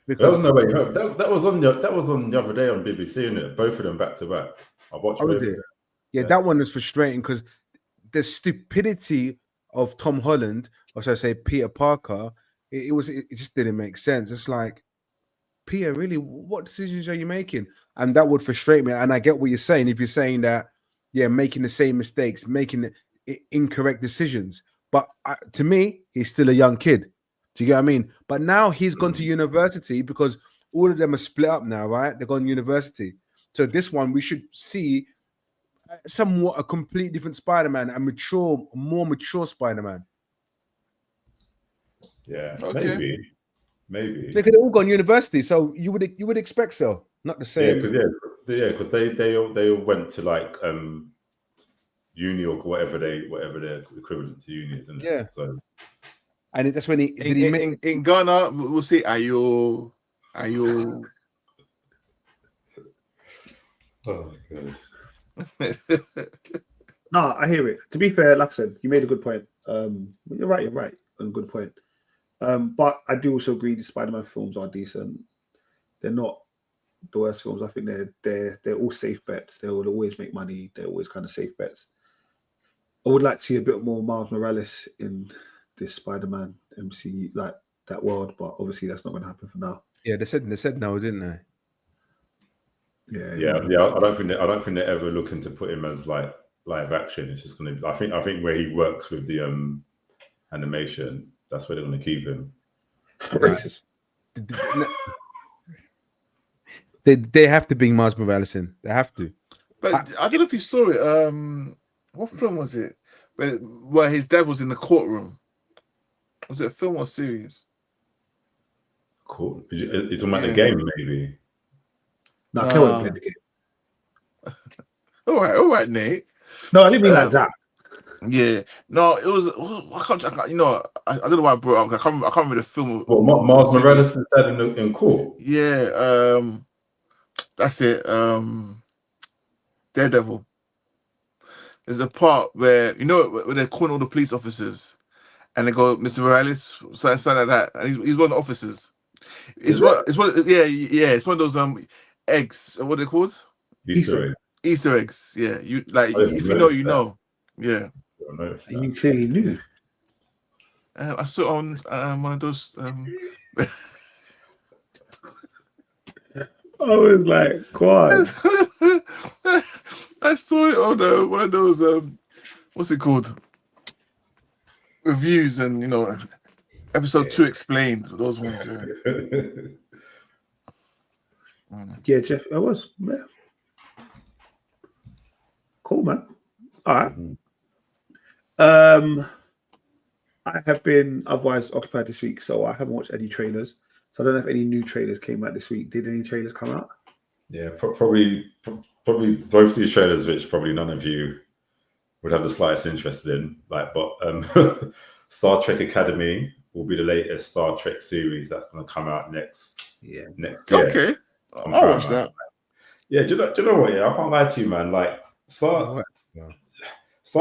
Speaker 4: Because that was on the other day on BBC, isn't it? Both of them back to back. I watched both of them.
Speaker 5: Yeah, that one was frustrating because the stupidity of Tom Holland, or should I say Peter Parker, it just didn't make sense. It's like, Peter, really, what decisions are you making? And that would frustrate me. And I get what you're saying. If you're saying that, yeah, making the same mistakes, making incorrect decisions. But to me, he's still a young kid. Do you get what I mean? But now he's gone to university because all of them are split up now, right? They're gone to university. So this one, we should see somewhat a complete different Spider-Man, more mature Spider-Man.
Speaker 4: Yeah,
Speaker 2: Okay.
Speaker 4: maybe.
Speaker 5: They could have all gone university, so you would expect so. Not the same.
Speaker 4: Because they all went to like uni or whatever their equivalent to uni is, isn't it?
Speaker 5: Yeah.
Speaker 4: So,
Speaker 5: and that's when
Speaker 2: in Ghana, we'll say Ayo.
Speaker 4: oh gosh.
Speaker 3: No, I hear it. To be fair, like I said, you made a good point. You're right, and a good point. But I do also agree the Spider-Man films are decent. They're not the worst films. I think they're all safe bets. They will always make money. They're always kind of safe bets. I would like to see a bit more Miles Morales in this Spider-Man MC, like that world, but obviously that's not going to happen for now.
Speaker 5: Yeah, they said no, didn't they?
Speaker 4: Yeah. I don't think they're ever looking to put him as like live action. It's just going to. I think where he works with the animation, that's where they're going to keep him.
Speaker 3: Racist.
Speaker 5: They have to bring Miles Morales in. They have to.
Speaker 2: But I don't know if you saw it. What film was it? Where his dad was in the courtroom. Was it a film or series?
Speaker 4: Cool. You're talking about the game, maybe?
Speaker 3: No, I can't play the game.
Speaker 2: All right, Nate.
Speaker 3: No, I didn't mean like that.
Speaker 2: Yeah, no, it was. I can't. I don't know why I brought it up. I can't remember the film.
Speaker 4: Well, Miles Morales is dad in court.
Speaker 2: Yeah, that's it. Daredevil. There's a part where where they're calling all the police officers, and they go, "Mr. Morales," something like that, and he's one of the officers. It's one of those eggs. What are they called? Easter eggs. Yeah, you like if you know, you know. Yeah.
Speaker 3: You clearly knew.
Speaker 2: I saw it on one of those.
Speaker 3: I was like, "Quad."
Speaker 2: I saw it on one of those. What's it called? Reviews and episode 2 explained those ones.
Speaker 3: Yeah, Jeff, I was. Yeah. Cool, man. All right. I have been otherwise occupied this week, so I haven't watched any trailers. So I don't know if any new trailers came out this week. Did any trailers come out?
Speaker 4: Yeah, probably both these trailers, which probably none of you would have the slightest interest in. But Star Trek Academy will be the latest Star Trek series that's going to come out next year.
Speaker 2: Okay, I'll watch that.
Speaker 4: Yeah, do you know what? Yeah, I can't lie to you, man. Like Star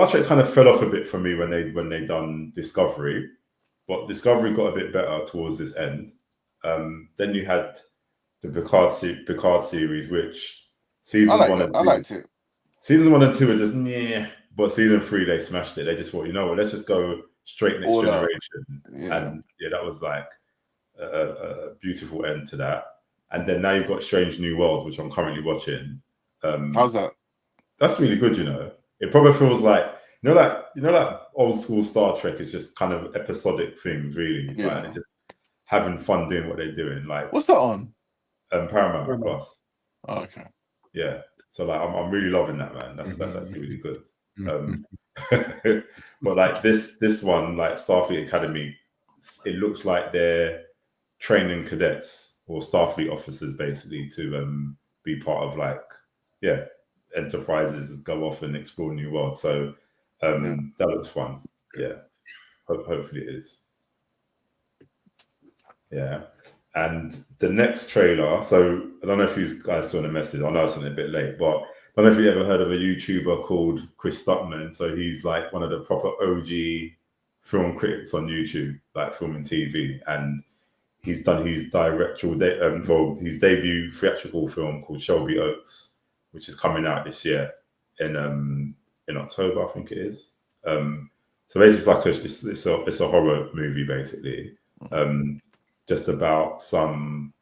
Speaker 4: Trek kind of fell off a bit for me when they done Discovery, but Discovery got a bit better towards this end. Then you had the Picard series, which I
Speaker 2: liked it.
Speaker 4: Seasons 1 and 2 are just but season 3 they smashed it. They just thought, let's just go straight next generation, and that was like a beautiful end to that. And then now you've got Strange New Worlds, which I'm currently watching.
Speaker 2: How's that?
Speaker 4: That's really good. It probably feels like like old school Star Trek is just kind of episodic things, really.
Speaker 2: Yeah.
Speaker 4: Like, just having fun doing what they're doing. Like,
Speaker 2: what's that on?
Speaker 4: Paramount Plus.
Speaker 2: Oh, okay.
Speaker 4: Yeah. So like, I'm really loving that, man. That's actually really good. But like this one, like Starfleet Academy, it looks like they're training cadets or Starfleet officers basically to be part of enterprises, go off and explore new worlds. So that looks fun. Yeah. Hopefully it is. Yeah. And the next trailer, so I don't know if you guys saw the message. I know it's a bit late, but I don't know if you ever heard of a YouTuber called Chris Stuckmann. So he's like one of the proper OG film critics on YouTube, like film and TV. And he's done his his debut theatrical film called Shelby Oaks, which is coming out this year in October, I think it is. So basically it's a horror movie basically. Just about some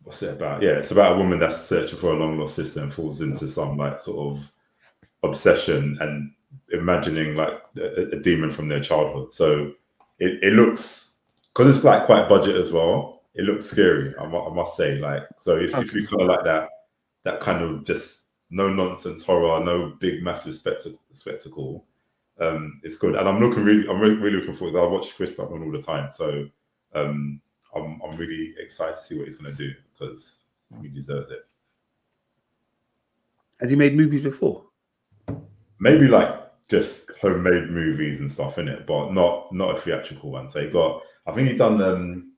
Speaker 4: what's it about? Yeah, it's about a woman that's searching for a long lost sister and falls into some like sort of obsession and imagining like a demon from their childhood. So it looks, because it's like quite budget as well, it looks scary, I must say. Like, so if you kind of like that kind of just no nonsense horror, no big massive spectacle, it's good, and I'm really looking forward. I watch Chris Stuckmann all the time, so I'm really excited to see what he's going to do because he deserves it.
Speaker 3: Has he made movies before?
Speaker 4: Maybe like just homemade movies and stuff in it, but not a theatrical one. So I think he done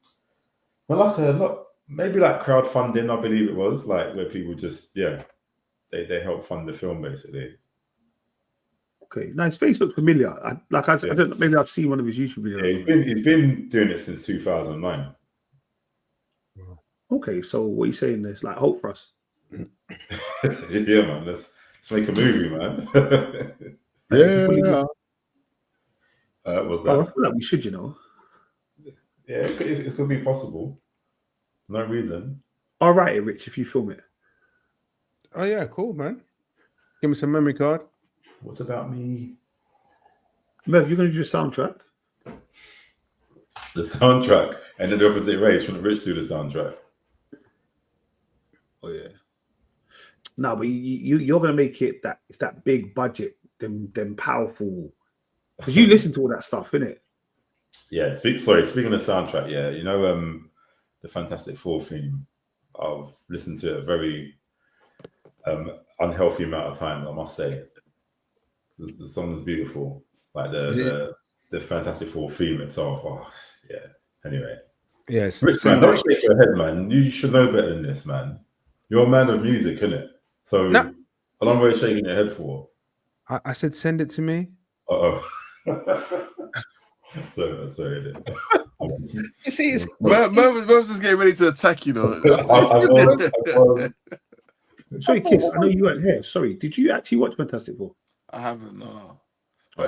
Speaker 4: maybe like crowdfunding, I believe it was, like where people just they help fund the film basically.
Speaker 3: Okay, now his face looks familiar. I don't know, maybe I've seen one of his YouTube videos.
Speaker 4: Yeah, he's been doing it since 2009.
Speaker 3: Okay, so what are you saying? There's like hope for us.
Speaker 4: Yeah, man. Let's make a movie, man.
Speaker 2: Yeah.
Speaker 4: Was
Speaker 3: Oh, I
Speaker 4: that?
Speaker 3: feel like we should, you know.
Speaker 4: Yeah, it could be possible. No reason.
Speaker 3: I'll write it, Rich, if you film it.
Speaker 5: Oh yeah, cool, man. Give me some memory card.
Speaker 4: What about me?
Speaker 3: Merv, you're going to do the soundtrack?
Speaker 4: The soundtrack, and then the opposite way. Shouldn't Rich do the soundtrack?
Speaker 3: Oh yeah. No, but you're going to make it it's that big budget, them powerful. Because you listen to all that stuff, innit?
Speaker 4: Yeah. Speaking of soundtrack, yeah, you know, the Fantastic Four theme. I've listened to it a very unhealthy amount of time, I must say. The song is beautiful, like the Fantastic Four theme itself. Oh, yeah. Anyway,
Speaker 5: Yes,
Speaker 4: Rich, man, don't shake your head, man. You should know better than this, man. You're a man of music, innit? So, I don't know what you're shaking your head for.
Speaker 5: I said send it to me.
Speaker 4: Sorry.
Speaker 5: You see, it's
Speaker 2: Merv is getting ready to attack, you know.
Speaker 4: I was.
Speaker 3: Sorry, Kiss, I know you weren't here. Sorry, did you actually watch Fantastic Four?
Speaker 2: I haven't, no.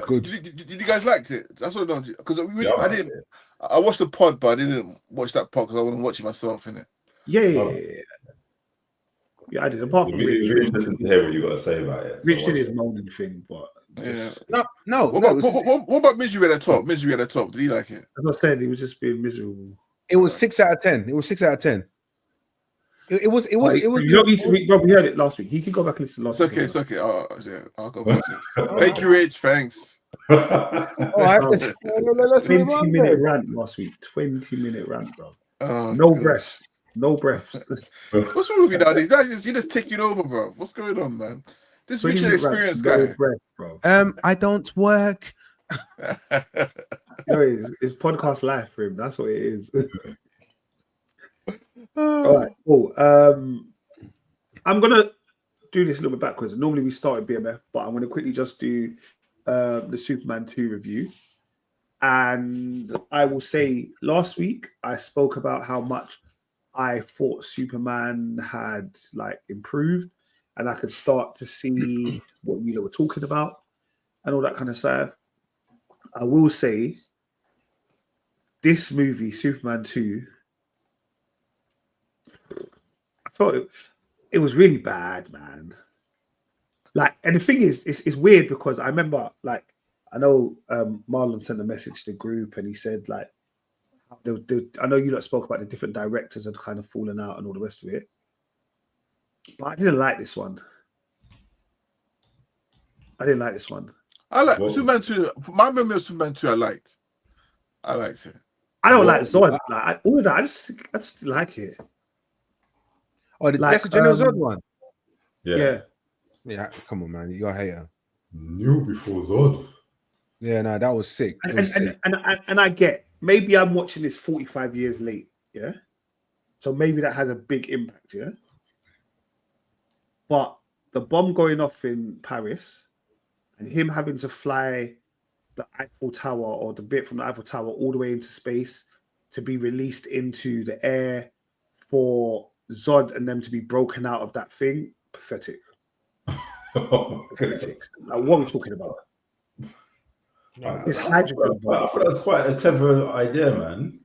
Speaker 5: Good.
Speaker 2: Did you guys liked it? That's what I don't, because I didn't. I watched the pod, but I didn't watch that pod because I wasn't watching myself in it.
Speaker 3: Yeah, I did. Apart from Rich,
Speaker 4: really interesting to hear what you got to say about it.
Speaker 3: Rich did his moaning thing, but
Speaker 2: Yeah.
Speaker 5: No.
Speaker 2: What about Misery at the Top? Misery at the Top. Did he like it?
Speaker 3: as I said, he was just being miserable.
Speaker 5: It was 6 out of 10. It was 6 out of 10. It was.
Speaker 3: You don't need to read. Rob, we heard it last week. He can go back and listen to last week.
Speaker 2: It's okay. I'll go back to it. Thank you, Rich. Thanks.
Speaker 5: All right.
Speaker 3: 20-minute rant last week. 20-minute rant, bro. No breath. No breath.
Speaker 2: What's wrong with you nowadays? You're just taking over, bro. What's going on, man? This Rich is experienced guy.
Speaker 3: No breath, bro.
Speaker 5: I don't work.
Speaker 3: It's podcast life for him. That's what it is. All right, cool. I'm gonna do this a little bit backwards. Normally we start at BMF, but I'm gonna quickly just do the Superman 2 review. And I will say last week I spoke about how much I thought Superman had like improved, and I could start to see what you were talking about and all that kind of stuff. I will say this movie, Superman 2, I thought it was really bad, man. Like, and the thing is, it's weird because I remember, like, I know Marlon sent a message to the group and he said, like, I know you lot spoke about the different directors had kind of fallen out and all the rest of it, but I didn't like this one. I like
Speaker 2: Superman 2. My memory of Superman 2, I liked it.
Speaker 3: I don't like Zod. Like, all of that, I just like it.
Speaker 5: Oh, that's the General Zod one.
Speaker 3: Yeah.
Speaker 5: Come on, man, you're a hater.
Speaker 4: New before Zod.
Speaker 5: Yeah, no, that was sick.
Speaker 3: And I get, maybe I'm watching this 45 years late, yeah? So maybe that has a big impact, yeah? But the bomb going off in Paris and him having to fly the Eiffel Tower or the bit from the Eiffel Tower all the way into space to be released into the air for Zod and them to be broken out of that thing, pathetic. Pathetic. Like, what are we talking about? It's hydrogen.
Speaker 4: I thought that's quite a clever idea, man.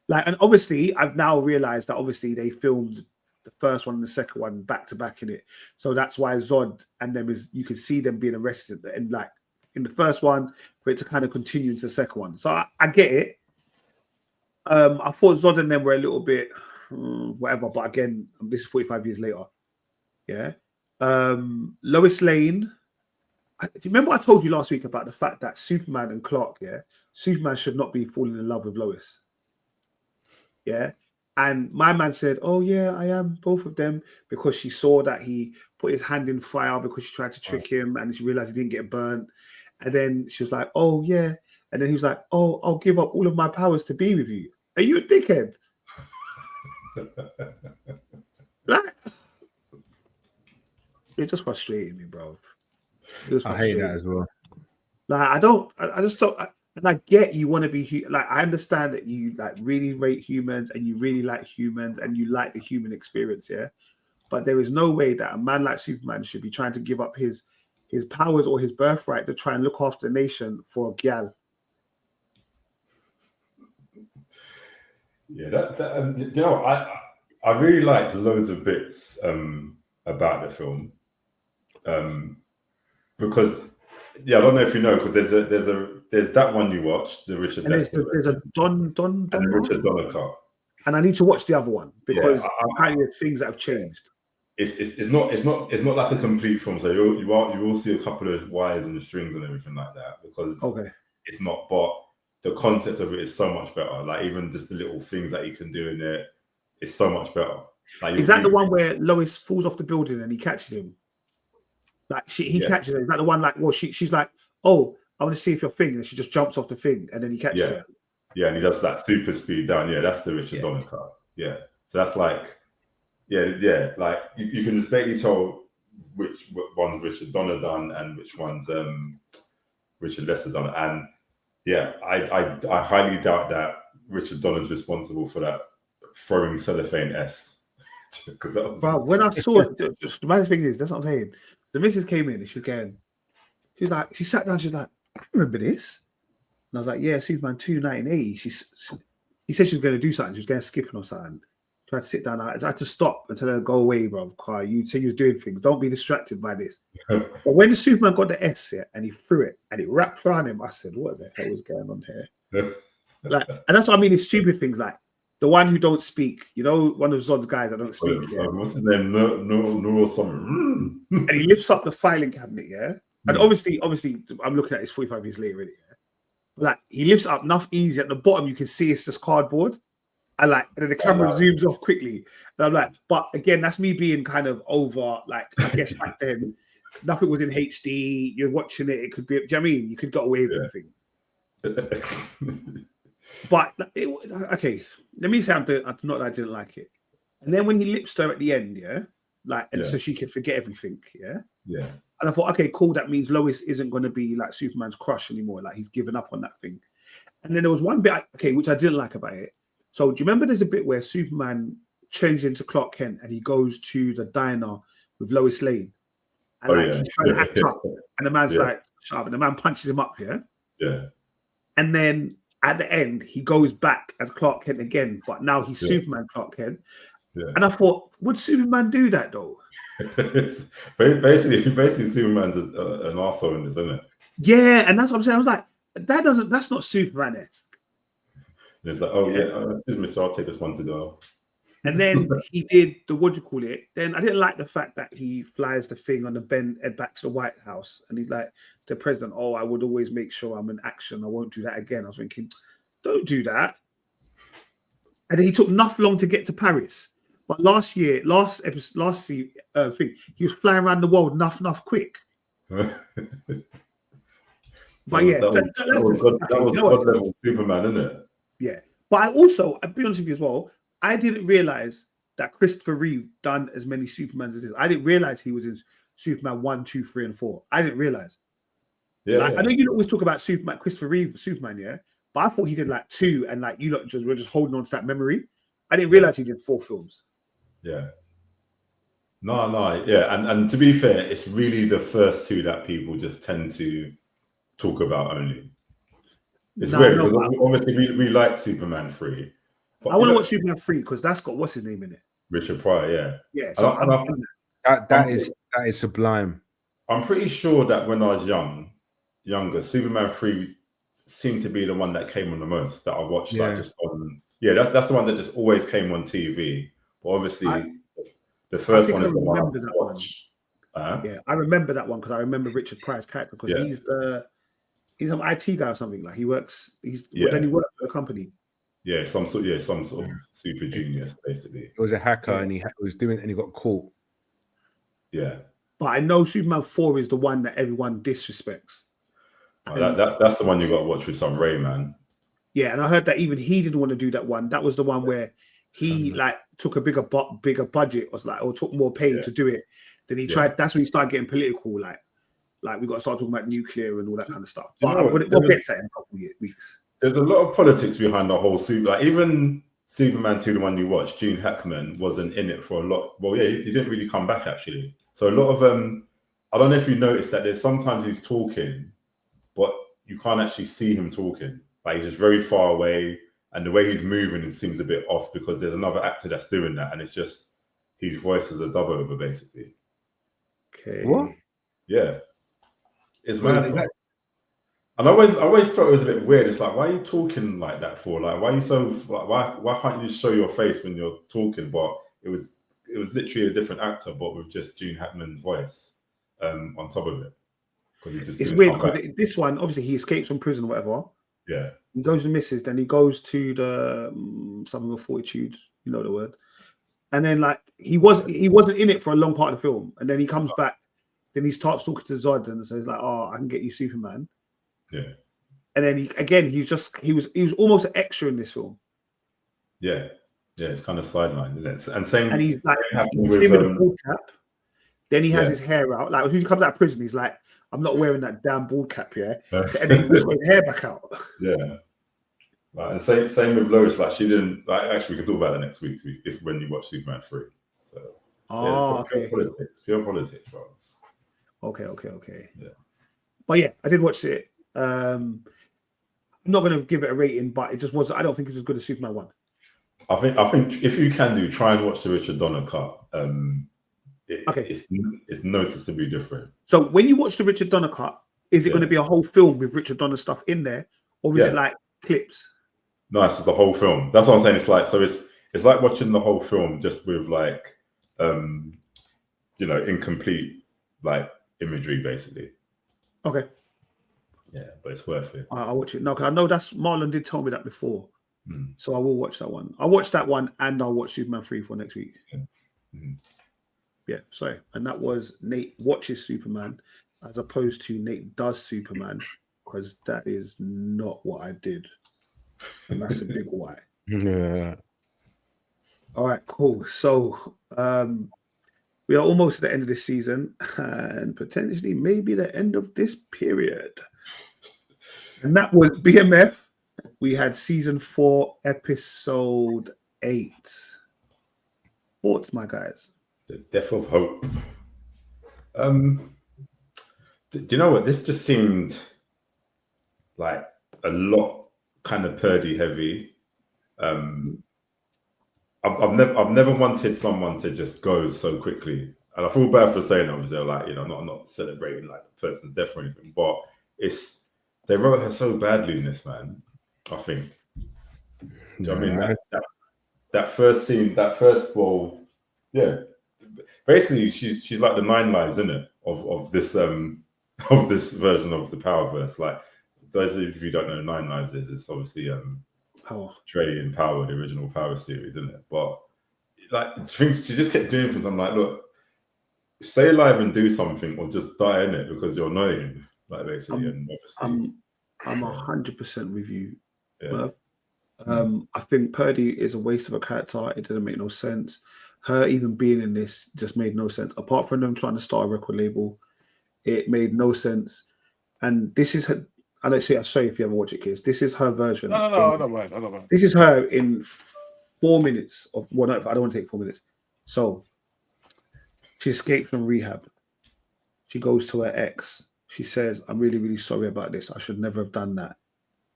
Speaker 3: Like, and obviously, I've now realized that obviously they filmed the first one and the second one back to back in it, so that's why Zod and them you can see them being arrested, and like in the first one for it to kind of continue into the second one. So I get it. I thought Zod and them were a little bit whatever, but again, this is 45 years later. Yeah. Lois Lane Do you remember I told you last week about the fact that Superman and Clark, yeah, Superman should not be falling in love with Lois. Yeah. And my man said, oh, yeah, I am, both of them, because she saw that he put his hand in fire because she tried to trick him and she realized he didn't get burnt. And then she was like, oh, yeah. And then he was like, oh, I'll give up all of my powers to be with you. Are you a dickhead? Like, it just frustrated me, bro.
Speaker 5: I hate that as well.
Speaker 3: Like, I just don't. And I get you want to be like, I understand that you like really rate humans and you really like humans and you like the human experience, yeah. But there is no way that a man like Superman should be trying to give up his powers or his birthright to try and look after the nation for a gal.
Speaker 4: Yeah, you know, I really liked loads of bits about the film because. Yeah, I don't know if you know because there's that one you watched, the Richard
Speaker 3: and
Speaker 4: Lester,
Speaker 3: there's a Don
Speaker 4: and the Richard Donner cut.
Speaker 3: And I need to watch the other one because apparently there's things that have changed.
Speaker 4: It's not like a complete film, so you will see a couple of wires and strings and everything like that because it's not. But the concept of it is so much better. Like even just the little things that you can do in it, it's so much better. Like,
Speaker 3: is that the one where Lois falls off the building and he catches him? Like he catches her. Is that the one? Like, well, she's like, oh, I want to see if you're thing, and she just jumps off the thing, and then he catches her.
Speaker 4: Yeah, and he does that super speed down. Yeah, that's the Richard Donner cut. Yeah, so that's like, like you can just basically tell which one's Richard Donner done and which one's Richard Lester done. And yeah, I highly doubt that Richard Donner's responsible for that throwing cellophane S. Because that was.
Speaker 3: Bro, when I saw it, the main thing is that's what I'm saying. The missus came in and she sat down, she's like, I remember this. And I was like, yeah, Superman 2, 1980. He said she was going to do something. She was going skipping or something. Tried to sit down. I had to stop and tell her, go away, bro. You said you was doing things. Don't be distracted by this. But when the Superman got the S and he threw it and it wrapped around him, I said, what the hell is going on here? Like, and that's what I mean, it's stupid things like the one who don't speak, you know, one of Zod's guys that don't speak.
Speaker 4: What's his name? No, something.
Speaker 3: And he lifts up the filing cabinet, and obviously, I'm looking at this 45 years later, really. Like he lifts up enough easy at the bottom, you can see it's just cardboard, and then the camera zooms off quickly. And I'm like, but again, that's me being kind of over. Like I guess back then, nothing was in HD. You're watching it; it could be. Do you know what I mean? You could get away with things. But okay, let me say not that I didn't like it. And then when he lips her at the end, so she can forget everything,
Speaker 4: yeah.
Speaker 3: And I thought, okay, cool. That means Lois isn't going to be like Superman's crush anymore. Like he's given up on that thing. And then there was one bit, which I didn't like about it. So do you remember there's a bit where Superman changes into Clark Kent and he goes to the diner with Lois Lane, and he's trying to act up, and the man's like, shut up, and the man punches him up,
Speaker 4: yeah.
Speaker 3: And then at the end, he goes back as Clark Kent again, but now he's Superman Clark Kent. Yeah. And I thought, would Superman do that though?
Speaker 4: basically, Superman's an arsehole in this, isn't it?
Speaker 3: Yeah, and that's what I'm saying. I was like, that's not Superman-esque.
Speaker 4: It's like, excuse me, so I'll take this one to go.
Speaker 3: And then he did Then I didn't like the fact that he flies the thing on the bend back to the White House, and he's like, the president, I would always make sure I'm in action. I won't do that again. I was thinking, don't do that. And then he took not long to get to Paris. But last thing, he was flying around the world enough quick. But
Speaker 4: that was God level Superman, isn't it?
Speaker 3: Yeah. But I'll be honest with you as well, I didn't realize that Christopher Reeve done as many Supermans as this. I didn't realize he was in Superman 1, 2, 3, and 4. I didn't realize. I know you always talk about Superman, Christopher Reeve, Superman, but I thought he did 2, and you lot were just holding on to that memory. I didn't realize he did 4 films.
Speaker 4: Yeah. No, yeah, and to be fair, it's really the first 2 that people just tend to talk about only. It's weird because obviously we like Superman 3. But
Speaker 3: I want to watch Superman 3 because that's got what's his name in it.
Speaker 4: Richard Pryor,
Speaker 3: yeah. So
Speaker 5: that is sublime.
Speaker 4: I'm pretty sure that when I was younger, Superman 3 seemed to be the one that came on the most that I watched just on. Yeah, that's the one that just always came on TV. But obviously, the first one is the one I watch.
Speaker 3: Yeah, I remember that one because I remember Richard Pryor's character because he's an IT guy or something. Like he works. Then he worked for a company.
Speaker 4: Yeah, some sort of super genius, basically.
Speaker 5: He was a hacker and he was doing, and he got caught.
Speaker 4: Yeah,
Speaker 3: but I know Superman 4 is the one that everyone disrespects.
Speaker 4: That's the one you got to watch with some Ray, man.
Speaker 3: Yeah, and I heard that even he didn't want to do that one. That was the one where he like took a bigger budget or took more pay to do it. Then he tried. That's when he started getting political. Like we got to start talking about nuclear and all that kind of stuff. But we'll get to that in a couple of weeks.
Speaker 4: There's a lot of politics behind the whole suit. Like even Superman 2, the one you watched, Gene Hackman wasn't in it for a lot. Well, yeah, he didn't really come back actually. So a lot of I don't know if you noticed that there's sometimes he's talking, but you can't actually see him talking. Like he's just very far away, and the way he's moving it seems a bit off because there's another actor that's doing that, and it's just his voice is a dub over basically.
Speaker 3: Okay.
Speaker 5: What?
Speaker 4: Yeah. It's mad. And I always felt it was a bit weird. It's like, why are you talking like that for? Like, why are you so? Like, why can't you just show your face when you're talking? But it was literally a different actor, but with just Gene Hackman's voice on top of it.
Speaker 3: It's weird because this one, obviously, he escapes from prison or whatever.
Speaker 4: Yeah.
Speaker 3: He goes to Mrs. Then he goes to the something of fortitude. You know the word. And then like he wasn't in it for a long part of the film, and then he comes back. Then he starts talking to Zod and says like, "Oh, I can get you Superman."
Speaker 4: Yeah.
Speaker 3: And then he was almost an extra in this film.
Speaker 4: Yeah. Yeah, it's kind of sidelined, isn't it? And same.
Speaker 3: And he's like,
Speaker 4: with
Speaker 3: a bald cap. Then he has his hair out. Like when he comes out of prison, he's like, "I'm not wearing that damn bald cap, yeah." And then he puts his hair back out.
Speaker 4: Yeah. Like, and same with Lois. Like she didn't. Like actually, we can talk about it next week when you watch Superman 3. So, pure politics, bro.
Speaker 3: Okay.
Speaker 4: Yeah.
Speaker 3: But yeah, I did watch it. I'm not going to give it a rating, but it just was. I don't think it's as good as Superman 1.
Speaker 4: I think if you can try and watch the Richard Donner cut. It's noticeably different.
Speaker 3: So when you watch the Richard Donner cut, is it going to be a whole film with Richard Donner stuff in there, or is it like clips?
Speaker 4: No, it's the whole film. That's what I'm saying. It's like it's like watching the whole film just with like incomplete like imagery basically.
Speaker 3: Okay.
Speaker 4: Yeah, but it's worth it.
Speaker 3: I'll watch it. No, because I know Marlon did tell me that before. So I will watch that one. I'll watch that one and I'll watch Superman 3 for next week. Yeah, sorry. And that was Nate watches Superman as opposed to Nate does Superman, because that is not what I did. And that's a big why.
Speaker 5: Yeah.
Speaker 3: All right, cool. So we are almost at the end of this season and potentially maybe the end of this period. And that was BMF. We had season 4, episode 8. Thoughts, my guys?
Speaker 4: The Death of Hope. Do you know what? This just seemed like a lot kind of Purdy heavy. I've never wanted someone to just go so quickly, and I feel bad for saying obviously like I'm not celebrating like the person's death or anything, but they wrote her so badly in this, man. I think. Do you know what I mean? That first scene, basically she's like the 9 lives, isn't it? Of this version of the Powerverse. Like those of you who don't know 9 lives is, it's obviously Trey and Power, the original Power series, isn't it? But like things, she just kept doing things. I'm like, look, stay alive and do something, or just die in it because you're annoying. Like basically, and obviously,
Speaker 3: I'm 100% with you.
Speaker 4: Yeah.
Speaker 3: I think Purdy is a waste of a character. It didn't make no sense. Her even being in this just made no sense. Apart from them trying to start a record label, it made no sense. And this is her. I'll show you if you ever watch it, kids. This is her version.
Speaker 2: No, I don't mind.
Speaker 3: This is her in 4 minutes of. Well, no, I don't want to take 4 minutes. So she escaped from rehab. She goes to her ex. She says, "I'm really, really sorry about this. I should never have done that."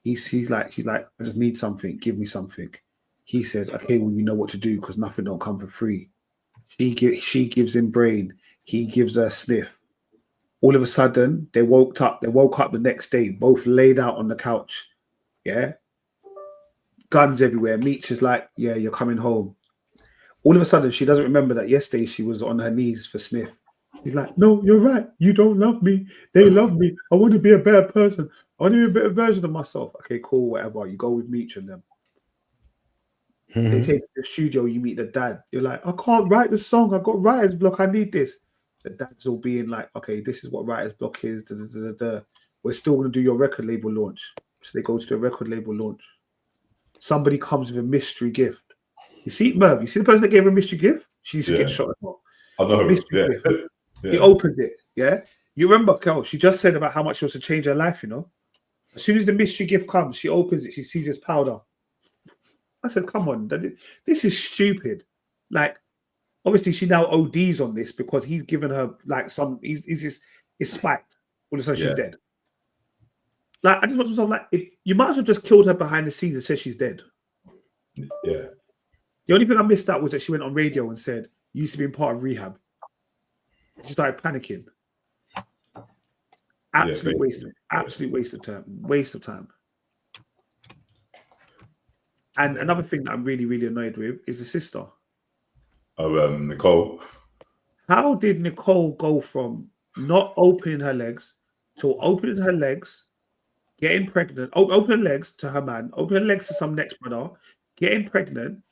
Speaker 3: She's like, "I just need something. Give me something." He says, "Okay, well, you know what to do because nothing don't come for free." She gives him brain. He gives her a sniff. All of a sudden, they woke up the next day, both laid out on the couch. Yeah. Guns everywhere. Meech is like, "Yeah, you're coming home." All of a sudden, she doesn't remember that yesterday she was on her knees for sniff. He's like, no, you're right. You don't love me. They love me. I want to be a better person. I want to be a better version of myself. Okay, cool, whatever. You go with Meech and them. They take you to the studio, you meet the dad. You're like, I can't write the song. I've got writer's block. I need this. The dad's all being like, okay, this is what writer's block is. Da, da, da, da. We're still going to do your record label launch. So they go to a record label launch. Somebody comes with a mystery gift. You see, Merv, you see the person that gave her a mystery gift? She used to get shot as well.
Speaker 4: I know.
Speaker 3: Mystery gift. He opens it. Yeah. You remember, Kel, she just said about how much she wants to change her life, you know? As soon as the mystery gift comes, she opens it. She sees this powder. I said, come on. This is stupid. Like, obviously, she now ODs on this because he's given her, like, he's spiked. All of a sudden, she's dead. Like, I just want to myself, like, you might as well just killed her behind the scenes and said she's dead.
Speaker 4: Yeah.
Speaker 3: The only thing I missed out was that she went on radio and said, you used to be in part of rehab. She started panicking. Absolute waste of time. Waste of time. And another thing that I'm really, really annoyed with is the sister.
Speaker 4: Oh, Nicole.
Speaker 3: How did Nicole go from not opening her legs to opening her legs, getting pregnant, opening legs to her man, opening legs to some next brother, getting pregnant?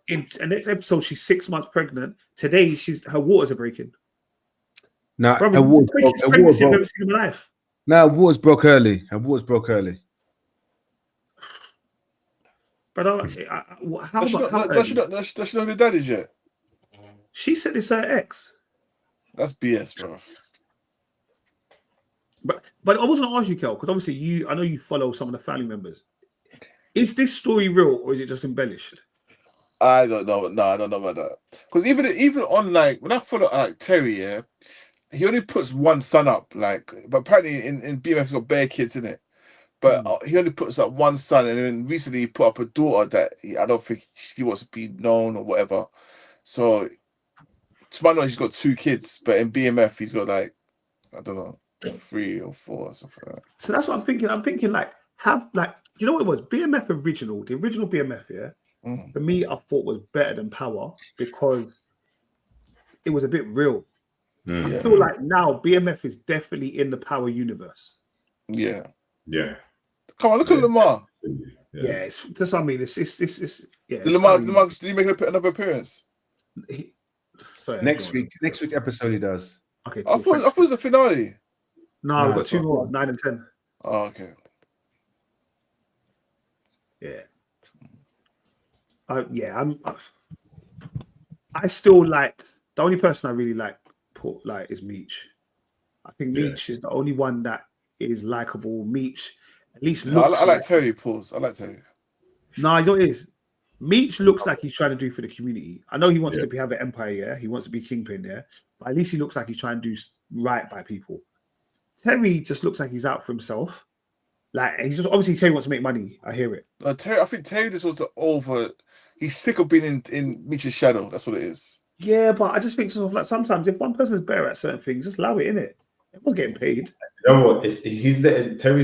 Speaker 3: In the next episode, she's 6 months pregnant. Today, her waters are breaking.
Speaker 5: Now,
Speaker 3: her quickest pregnancy I've ever seen in my life.
Speaker 5: Now, waters broke early. Her waters broke early.
Speaker 3: But how
Speaker 2: does she know who the dad is yet?
Speaker 3: She said it's her ex.
Speaker 2: That's BS, bro.
Speaker 3: But I was going to ask you, Kel, because obviously I know you follow some of the family members. Is this story real or is it just embellished?
Speaker 2: I don't know. No, I don't know about that. Because even on, like, when I follow like Terry, yeah, he only puts one son up. Like, but apparently in BMF he's got bare kids in it. But he only puts up one son, and then recently he put up a daughter that I don't think she wants to be known or whatever. So, to my knowledge, he's got 2 kids, but in BMF he's got like, I don't know, 3 or 4 or something like that.
Speaker 3: So that's what I'm thinking. I'm thinking you know what it was? BMF original, the original BMF, yeah. For me, I thought was better than Power because it was a bit real. I feel like now BMF is definitely in the Power universe.
Speaker 2: Yeah.
Speaker 4: Yeah.
Speaker 2: Come on, look at Lamar.
Speaker 3: Yeah, that's what I mean. It's
Speaker 2: Lamar, did he make another appearance?
Speaker 5: Next week's episode he does.
Speaker 3: Okay. Cool.
Speaker 2: I thought it was the finale.
Speaker 3: No, we've got 2 more, 9 and 10.
Speaker 2: Oh, okay.
Speaker 3: Yeah. I still like the only person I really like is Meech. I think Meech is the only one that is likable. Meech at least looks.
Speaker 2: I like Terry. Pause. I like Terry.
Speaker 3: No, you know what it is. Meech looks like he's trying to do for the community. I know he wants to have an empire. Yeah, he wants to be kingpin. Yeah, but at least he looks like he's trying to do right by people. Terry just looks like he's out for himself. Like he's just obviously Terry wants to make money. I hear it.
Speaker 2: I think Terry just was he's sick of being in Meech's shadow. That's what it is.
Speaker 3: Yeah, but I just think sort of like sometimes if one person is better at certain things, just allow it in it. Everyone's getting paid.
Speaker 4: You know what? Terry's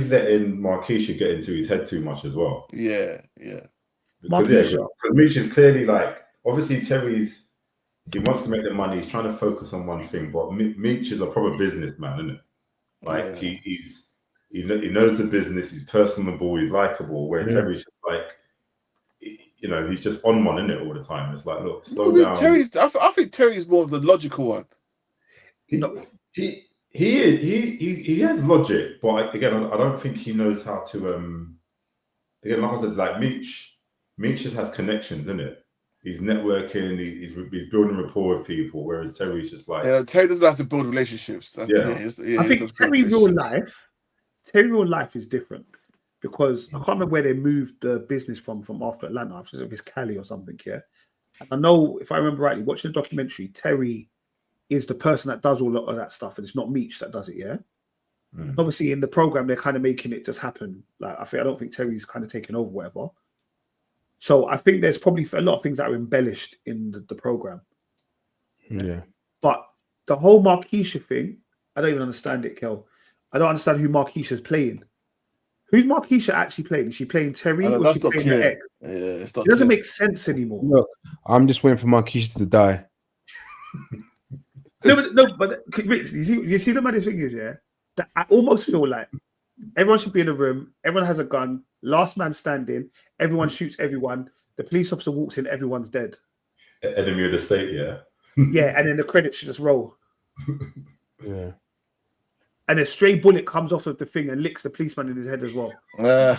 Speaker 4: letting Marquisha get into his head too much as well.
Speaker 2: Yeah.
Speaker 4: Because Meech is clearly like, obviously he wants to make the money. He's trying to focus on one thing, but Meech is a proper businessman, isn't it? Like he knows the business. He's personable. He's likable. Where Terry's just like, he's just on one, isn't it, all the time? It's like, look, slow down.
Speaker 2: I think Terry's more of the logical one.
Speaker 4: He has logic, but again, I don't think he knows how to. Again, like I said, like Meech just has connections, isn't it? He's networking. He's building rapport with people, whereas Terry's just like
Speaker 2: Terry doesn't have to build relationships. I
Speaker 3: think Terry real life is different because I can't remember where they moved the business from after Atlanta. I think it's Cali or something. Yeah, and I know if I remember rightly, watching the documentary, Terry is the person that does all of that stuff, and it's not Meech that does it. Yeah. Obviously, in the program, they're kind of making it just happen. Like I don't think Terry's kind of taken over, whatever. So I think there's probably a lot of things that are embellished in the program.
Speaker 5: Yeah.
Speaker 3: But the whole Marquisha thing, I don't even understand it, Kel. I don't understand who Marquisha's playing. Who's Marquisha actually playing? Is she playing Terry or is she playing the ex?
Speaker 2: Yeah, it's not.
Speaker 3: It doesn't make sense anymore.
Speaker 5: Look, I'm just waiting for Marquisha to die.
Speaker 3: No, but Rich, you see the maddest thing is, yeah, that I almost feel like everyone should be in a room, everyone has a gun, last man standing, everyone shoots everyone, the police officer walks in, everyone's dead.
Speaker 4: Enemy of the state, yeah.
Speaker 3: Yeah, and then the credits should just roll.
Speaker 5: Yeah.
Speaker 3: And a stray bullet comes off of the thing and licks the policeman in his head as well.
Speaker 2: Yeah.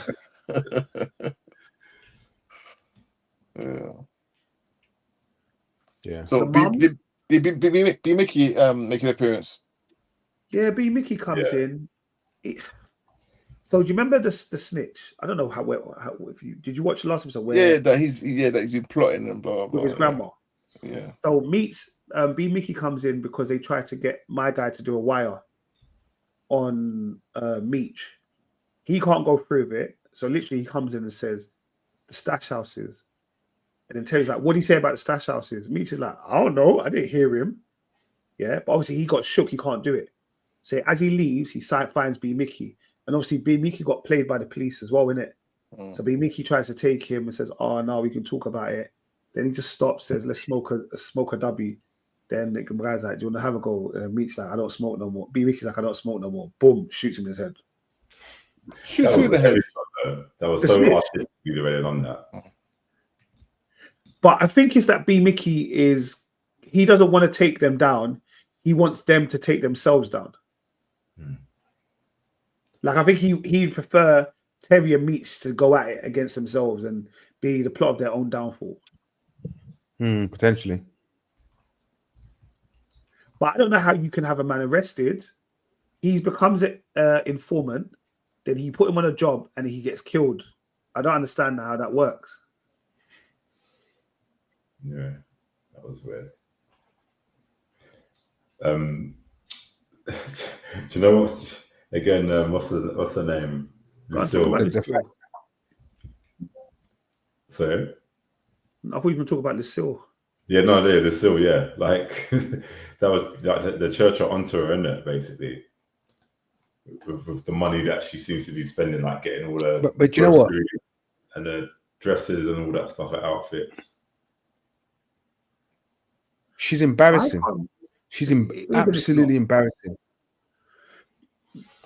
Speaker 5: Yeah.
Speaker 2: So did B Mickey make an appearance?
Speaker 3: Yeah, B Mickey comes in. So do you remember the snitch? I don't know how if you did you watch the last episode where
Speaker 2: that he's been plotting and blah blah blah
Speaker 3: with his grandma.
Speaker 2: Yeah.
Speaker 3: So B Mickey comes in because they tried to get my guy to do a wire on Meech. He can't go through with it. So literally he comes in and says the stash houses. And then Terry's like, what did he say about the stash houses? Meech is like, I don't know. I didn't hear him. Yeah. But obviously he got shook. He can't do it. So as he leaves, he finds B Mickey. And obviously B Mickey got played by the police as well, innit? So B Mickey tries to take him and says, oh, no, we can talk about it. Then he just stops, says, let's smoke a dubby. Then the guy's like, do you want to have a go? Meech's like, I don't smoke no more. B Mickey's like, I don't smoke no more. Boom, shoots him in his head.
Speaker 2: Shoots him in the head.
Speaker 4: That was so artistically rated on that.
Speaker 3: But I think it's that B Mickey he doesn't want to take them down. He wants them to take themselves down. Like, I think he'd prefer Terry and Meech to go at it against themselves and be the plot of their own downfall.
Speaker 5: Potentially.
Speaker 3: But I don't know how you can have a man arrested. He becomes an informant. Then he put him on a job and he gets killed. I don't understand how that works.
Speaker 4: Yeah, that was weird. Do you know what? Again, what's her name? Lucille. Sorry?
Speaker 3: I thought you were going to talk about Lucille.
Speaker 4: Yeah, no, Lucille, yeah. Like, that was like, the church are onto her, isn't it, basically? With the money that she seems to be spending, like getting all the
Speaker 5: but you know what?
Speaker 4: And the dresses and all that stuff, the outfits.
Speaker 5: She's embarrassing. She's absolutely embarrassing.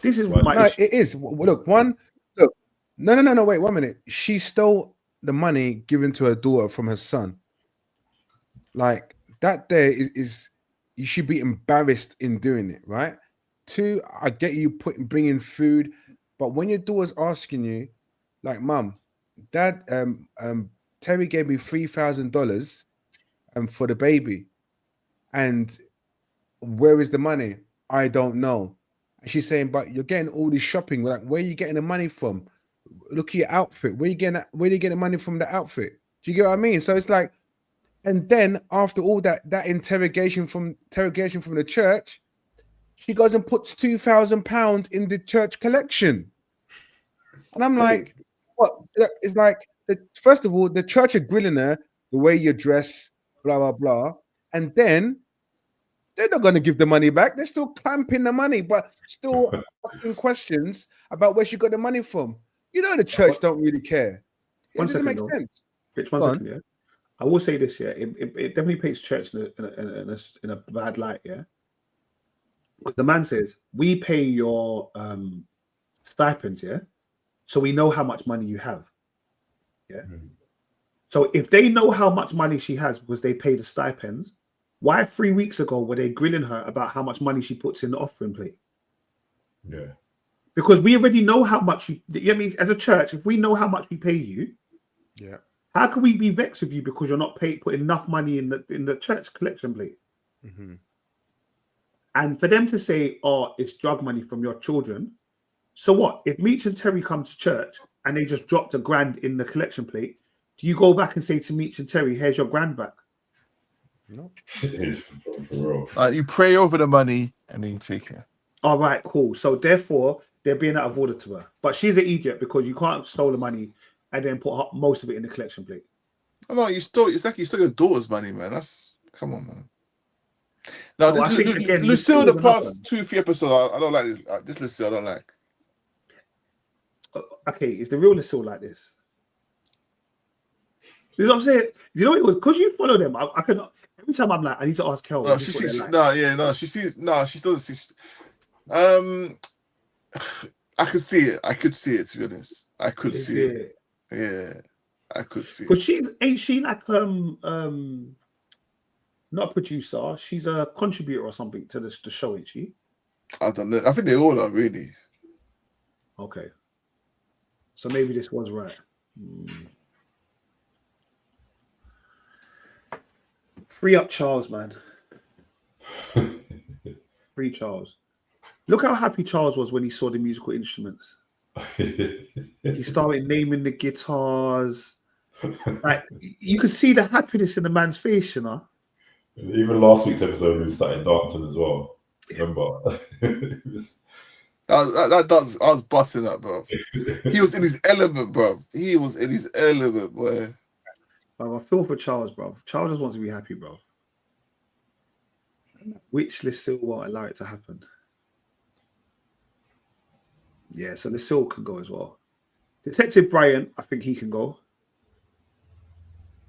Speaker 3: This is my
Speaker 5: issue. It is. Look, no, wait 1 minute. She stole the money given to her daughter from her son. Like, that there is you should be embarrassed in doing it, right? 2, I get you bringing food, but when your daughter's asking you, like, Mum, Dad, Terry gave me $3,000 for the baby, and where is the money? I don't know. And she's saying, but you're getting all this shopping. Like, where are you getting the money from? Look at your outfit. Where are you getting the money from the outfit? Do you get what I mean? So it's like, and then after all that interrogation from the church, she goes and puts £2,000 in the church collection. And I'm like, what? It's like, first of all, the church are grilling her, the way you dress, blah, blah, blah. And then they're not going to give the money back. They're still clamping the money, but still asking questions about where she got the money from. You know, the church don't really care. It doesn't make sense.
Speaker 3: Rich, one second, yeah. I will say this, yeah. It definitely paints church in a bad light, yeah. The man says, we pay your stipends, yeah, so we know how much money you have. Yeah. So if they know how much money she has because they pay the stipends, why 3 weeks ago were they grilling her about how much money she puts in the offering plate?
Speaker 4: Yeah.
Speaker 3: Because we already know how much you know what I mean, as a church, if we know how much we pay you,
Speaker 5: yeah,
Speaker 3: how can we be vexed with you because you're not putting enough money in the church collection plate? And for them to say, oh, it's drug money from your children. So what? If Meech and Terry come to church and they just dropped $1,000 in the collection plate, do you go back and say to Meech and Terry, here's your $1,000 back?
Speaker 5: No.
Speaker 2: You pray over the money and then you take it.
Speaker 3: All right, cool. So therefore, they're being out of order to her. But she's an idiot because you can't stole the money and then put most of it in the collection plate.
Speaker 2: Oh, no, it's like you stole your daughter's money, man. Come on, man. Now,
Speaker 3: So I think, again,
Speaker 2: Lucille, the past 2-3 episodes, I don't like this. This Lucille, I don't like.
Speaker 3: Okay, is the real Lucille like this? You know what I'm saying? You know what it was? Because you follow them, I could Every time I'm like, I need to ask Kel.
Speaker 2: No, she sees. No, yeah, no, she sees. No, she doesn't see. I could see it. I could see it. To be honest, I could see it. Yeah, I could see.
Speaker 3: Because ain't she like not a producer? She's a contributor or something to the show, ain't she?
Speaker 2: I don't know. I think they all are really.
Speaker 3: Okay. So maybe this was right. Free up Charles, man. Free Charles. Look how happy Charles was when he saw the musical instruments. He started naming the guitars. Like you could see the happiness in the man's face, you know.
Speaker 4: Even last week's episode, we started dancing as well. Remember?
Speaker 2: I was busting up, bro. He was in his element, bro. He was in his element, boy.
Speaker 3: I feel for Charles, bro. Charles just wants to be happy, bro. Which Lucille won't allow it to happen. Yeah, so Lucille can go as well. Detective Bryant, I think he can go.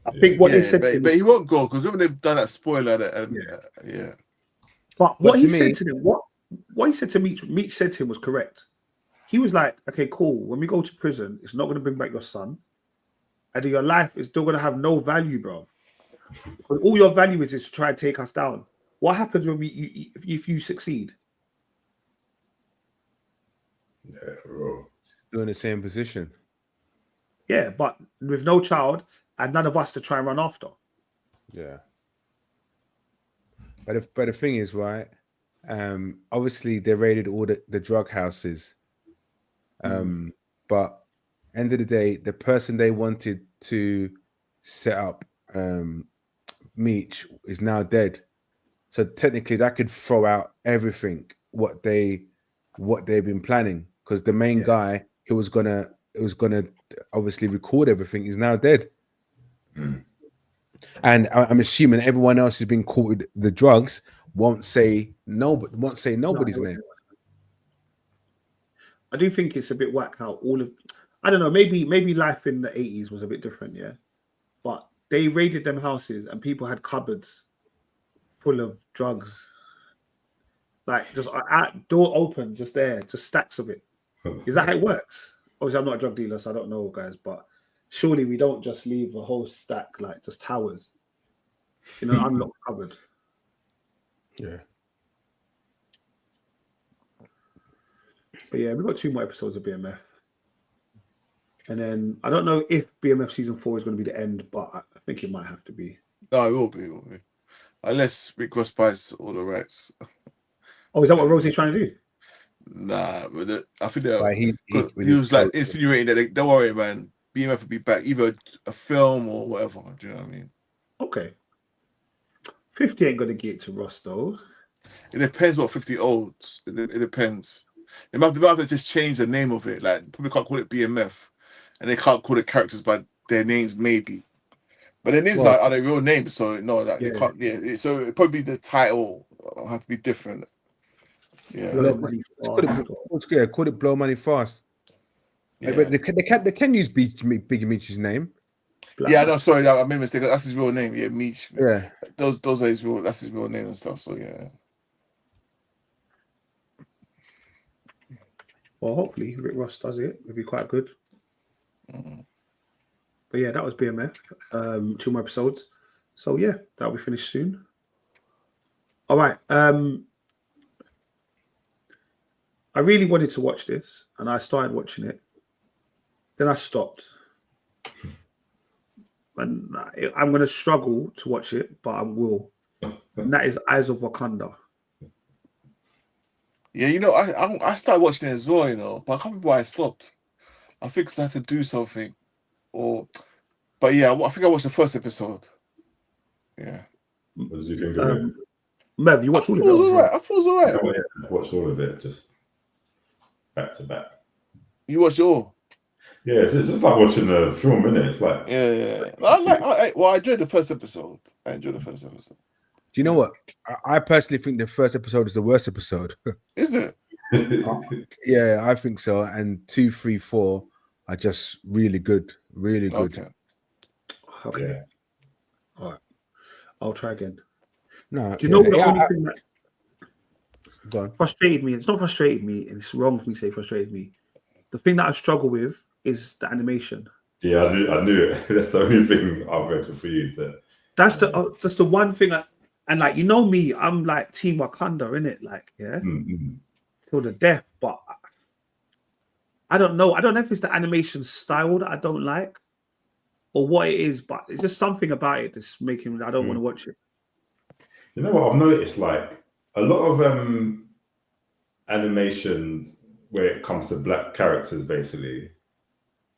Speaker 3: I think what they said to him,
Speaker 2: but he won't go because when they've done that spoiler, yeah.
Speaker 3: But what he said to them, what he said to Meech said to him was correct. He was like, okay, cool. When we go to prison, it's not going to bring back your son. And your life is still going to have no value, bro. Because all your value is to try and take us down. What happens when if you succeed?
Speaker 4: Yeah, bro.
Speaker 5: Still in the same position.
Speaker 3: Yeah, but with no child and none of us to try and run after.
Speaker 5: Yeah. But the thing is, right? Obviously they raided all the drug houses. But end of the day, the person they wanted to set up Meech is now dead. So technically that could throw out everything what they've been planning. Because the main guy who was gonna obviously record everything is now dead. And I'm assuming everyone else who's been caught with the drugs won't say nobody's name.
Speaker 3: I do think it's a bit whack how I don't know, maybe life in the 80s was a bit different, yeah. But they raided them houses and people had cupboards full of drugs. Like just door open, just there, just stacks of it. Is that how it works? Obviously, I'm not a drug dealer, so I don't know, guys, but surely we don't just leave a whole stack like just towers in an unlocked cupboard.
Speaker 5: Yeah.
Speaker 3: But yeah, we've got 2 more episodes of BMF. And then I don't know if BMF season 4 is going to be the end, but I think it might have to be.
Speaker 2: No, it will be. Unless Rick Ross buys all the rights.
Speaker 3: Oh, is that what Rosie's trying to do?
Speaker 2: Nah, but I think that
Speaker 5: he
Speaker 2: was like insinuating that don't worry, man. BMF will be back, either a film or whatever. Do you know what I mean?
Speaker 3: Okay. 50 ain't going to get to Ross, though.
Speaker 2: It depends what 50 owns. It depends. They might have to just change the name of it. Like, people can't call it BMF, and they can't call the characters by their names, maybe. But their names are their real names, so no, like they can't. Yeah, so it probably the title will have to be different. Yeah,
Speaker 5: call it Blow Money Fast. Yeah. But they can use Biggie Meech's name.
Speaker 2: No, sorry, I made a mistake. That's his real name. Yeah, Meech.
Speaker 5: Yeah,
Speaker 2: those are his real. That's his real name and stuff. So yeah.
Speaker 3: Well, hopefully Rick Ross does it. It'll be quite good. But yeah, that was BMF. 2 more episodes. So yeah, that'll be finished soon. All right. I really wanted to watch this, and I started watching it. Then I stopped. And I'm going to struggle to watch it, but I will. And that is Eyes of Wakanda.
Speaker 2: Yeah, you know, I started watching it as well, you know, but I can't remember why I stopped. I think because I had to do something. But yeah, I think I watched the first episode. Yeah.
Speaker 4: What did you think of it?
Speaker 3: Mev, you watched all of it?
Speaker 2: I thought it was all right.
Speaker 4: I watched all of it, just back to back.
Speaker 2: You watched it all?
Speaker 4: Yeah, it's just like watching a film, innit? It's like
Speaker 2: I enjoyed the first episode. Do
Speaker 5: you know what? I personally think the first episode is the worst episode.
Speaker 2: Is it?
Speaker 5: Yeah, I think so. And 2, 3, 4 are just really good. Really good.
Speaker 3: Okay.
Speaker 4: Yeah.
Speaker 3: All I'll try again.
Speaker 5: No,
Speaker 3: Do you know the
Speaker 5: yeah,
Speaker 3: only thing that
Speaker 5: go on.
Speaker 3: frustrated me? It's not frustrated me, and it's wrong for me to say frustrated me. The thing that I struggle with is the animation.
Speaker 4: Yeah, I knew it. That's the only thing I've read for you. That
Speaker 3: That's the one thing. And like, you know me, I'm like Team Wakanda, in it, like, yeah, till the death. But I don't know. I don't know if it's the animation style that I don't like, or what it is. But it's just something about it that's making I don't want to watch it.
Speaker 4: You know what I've noticed? Like a lot of animations where it comes to black characters, basically,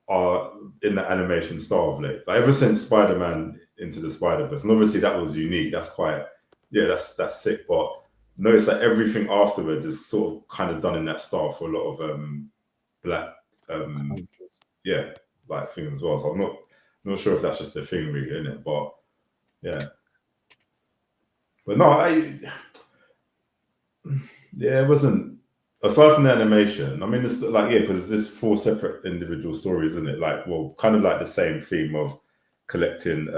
Speaker 4: are in the animation style of late. Like ever since Spider-Man Into the Spider-Verse, and obviously that was unique. That's quite, that's sick. But notice that everything afterwards is sort of kind of done in that style for a lot of black, like things as well. So I'm not sure if that's just a thing, really, isn't it? But yeah, but no, it wasn't. Aside from the animation, I mean, it's like, because it's just 4 separate individual stories, isn't it? Like, well, kind of like the same theme of collecting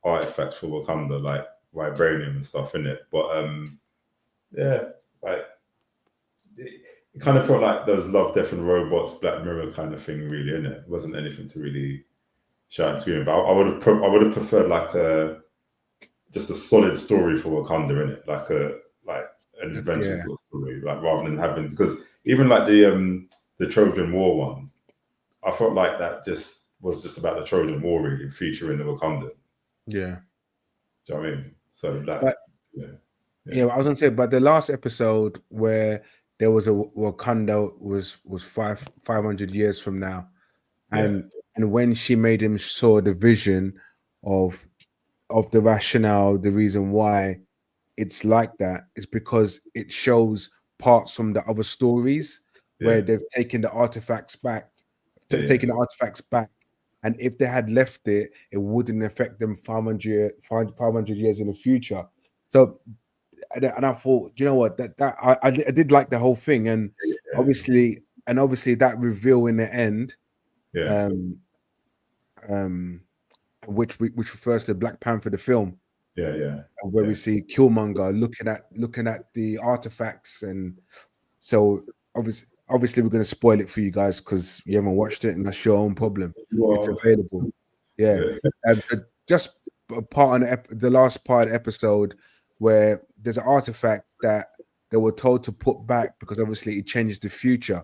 Speaker 4: artifacts for Wakanda, like vibranium and stuff, in it. But like it kind of felt like those Love, Death and Robots, Black Mirror kind of thing, really, innit? It wasn't anything to really shout and scream. But I would have preferred like just a solid story for Wakanda, innit? Like an adventure sort of story, like rather than having, because even like the Trojan War one, I felt like that just was just about the Trojan War, really, featuring the Wakanda.
Speaker 5: Yeah.
Speaker 4: Do you know what I mean? So that,
Speaker 5: but, I was gonna say, but the last episode where there was a Wakanda was 500 years from now, and when she made him saw the vision of the rationale, the reason why it's like that is because it shows parts from the other stories where they've taken the artifacts back, and if they had left it, it wouldn't affect them 500 years in the future. So, and I thought, you know what, that I did like the whole thing, and obviously that reveal in the end, which refers to Black Panther the film. Where we see Killmonger looking at the artifacts, and so obviously we're going to spoil it for you guys because you haven't watched it, and that's your own problem. It's available. But just a part on the last part of the episode where there's an artifact that they were told to put back because obviously it changes the future.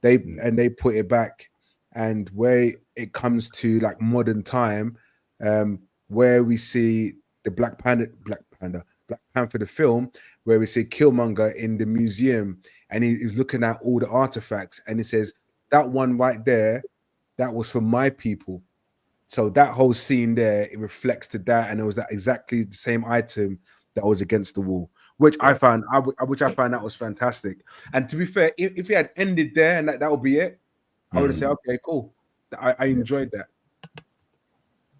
Speaker 5: They put it back, and where it comes to like modern time, where we see the Black Panther the film, where we see Killmonger in the museum, and he's looking at all the artifacts, and he says, that one right there, that was for my people. So that whole scene there, it reflects to that, and it was that exactly the same item that was against the wall, which I found that was fantastic. And to be fair, if it had ended there and that would be it, I would have said, okay, cool. I enjoyed that.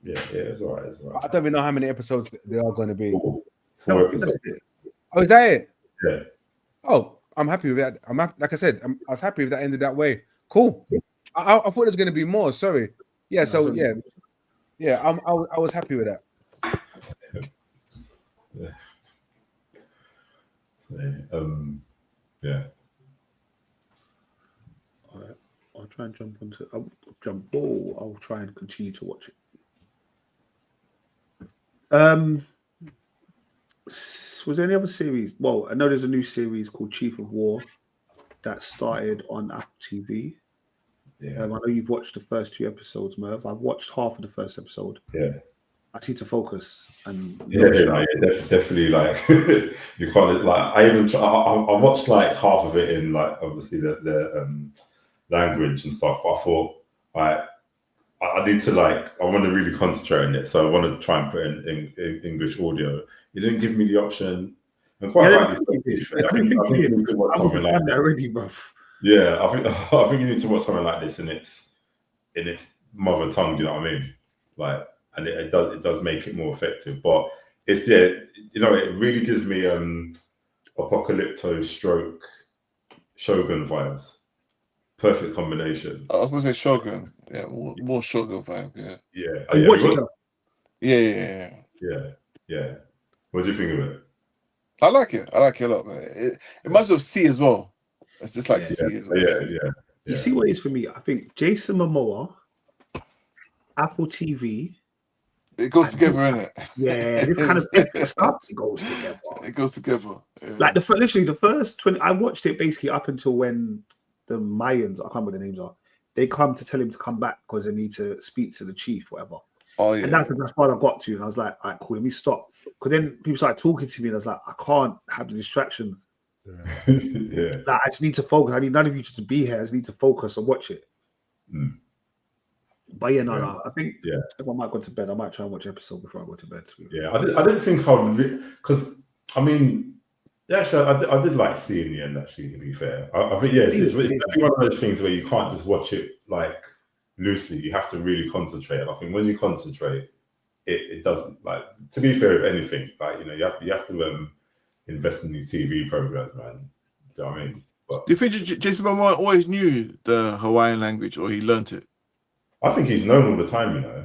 Speaker 4: Yeah, it's all right.
Speaker 5: I don't even know how many episodes there are going to be.
Speaker 4: 4 episodes.
Speaker 5: Oh, is that it?
Speaker 4: Yeah.
Speaker 5: Oh, I'm happy with that. Like I said, I was happy with that ended that way. Cool. I thought there's going to be more. Sorry. Yeah. So yeah. I was happy with that.
Speaker 4: Yeah.
Speaker 3: All right. I'll try and jump onto. I'll try and continue to watch it. Was there any other series? Well, I know there's a new series called Chief of War that started on Apple TV. I know you've watched the first 2 episodes, Merv. I've watched half of the first episode. I need to focus and
Speaker 4: definitely. Like you can't like. I watched like half of it in like obviously the language and stuff. But I thought I need to I want to really concentrate on it, so I want to try and put in English audio. You didn't give me the option, and quite rightly. I think you need to watch something like this.
Speaker 3: Already, bruv.
Speaker 4: Yeah, I think you need to watch something like this in its mother tongue. You know what I mean? Like, and it does make it more effective. But it's it really gives me Apocalypto stroke Shogun vibes. Perfect combination.
Speaker 2: I was gonna say Shogun. Yeah, more Shogun vibe. Yeah.
Speaker 4: Yeah.
Speaker 3: Are you watching it?
Speaker 2: Yeah.
Speaker 4: What do you think of it?
Speaker 2: I like it. I like it a lot, man. It might as well sea as well. It's just like
Speaker 3: Yeah.
Speaker 2: sea as well.
Speaker 4: Yeah.
Speaker 3: You see what it is for me? I think Jason Momoa, Apple TV.
Speaker 2: It goes together, innit?
Speaker 3: Yeah, this kind of epic stuff, it goes together.
Speaker 2: It goes together. Yeah.
Speaker 3: Like literally the first 20, I watched it basically up until when the Mayans, I can't remember what the names are, they come to tell him to come back because they need to speak to the chief, whatever.
Speaker 2: Oh yeah.
Speaker 3: And that's the best part I got to, and I was like, all right, cool, let me stop. Because then people started talking to me, and I was like, I can't have the distractions.
Speaker 4: Yeah.
Speaker 3: Like, I just need to focus. I need none of you to be here. I just need to focus and watch it.
Speaker 4: Mm.
Speaker 3: But yeah, no. I think
Speaker 4: Yeah.
Speaker 3: if I might go to bed, I might try and watch an episode before I go to bed.
Speaker 4: Yeah, I didn't think I would, because I mean, actually, I did like seeing the end. Actually, to be fair, I think it's definitely one of those things where you can't just watch it like loosely. You have to really concentrate. And I think when you concentrate, it doesn't, like, to be fair, if anything, like, you know, you have to invest in these TV programs, man. Do you know what I mean? But
Speaker 2: do you think Jason Momoa always knew the Hawaiian language, or he learnt it?
Speaker 4: I think he's known all the time, you know,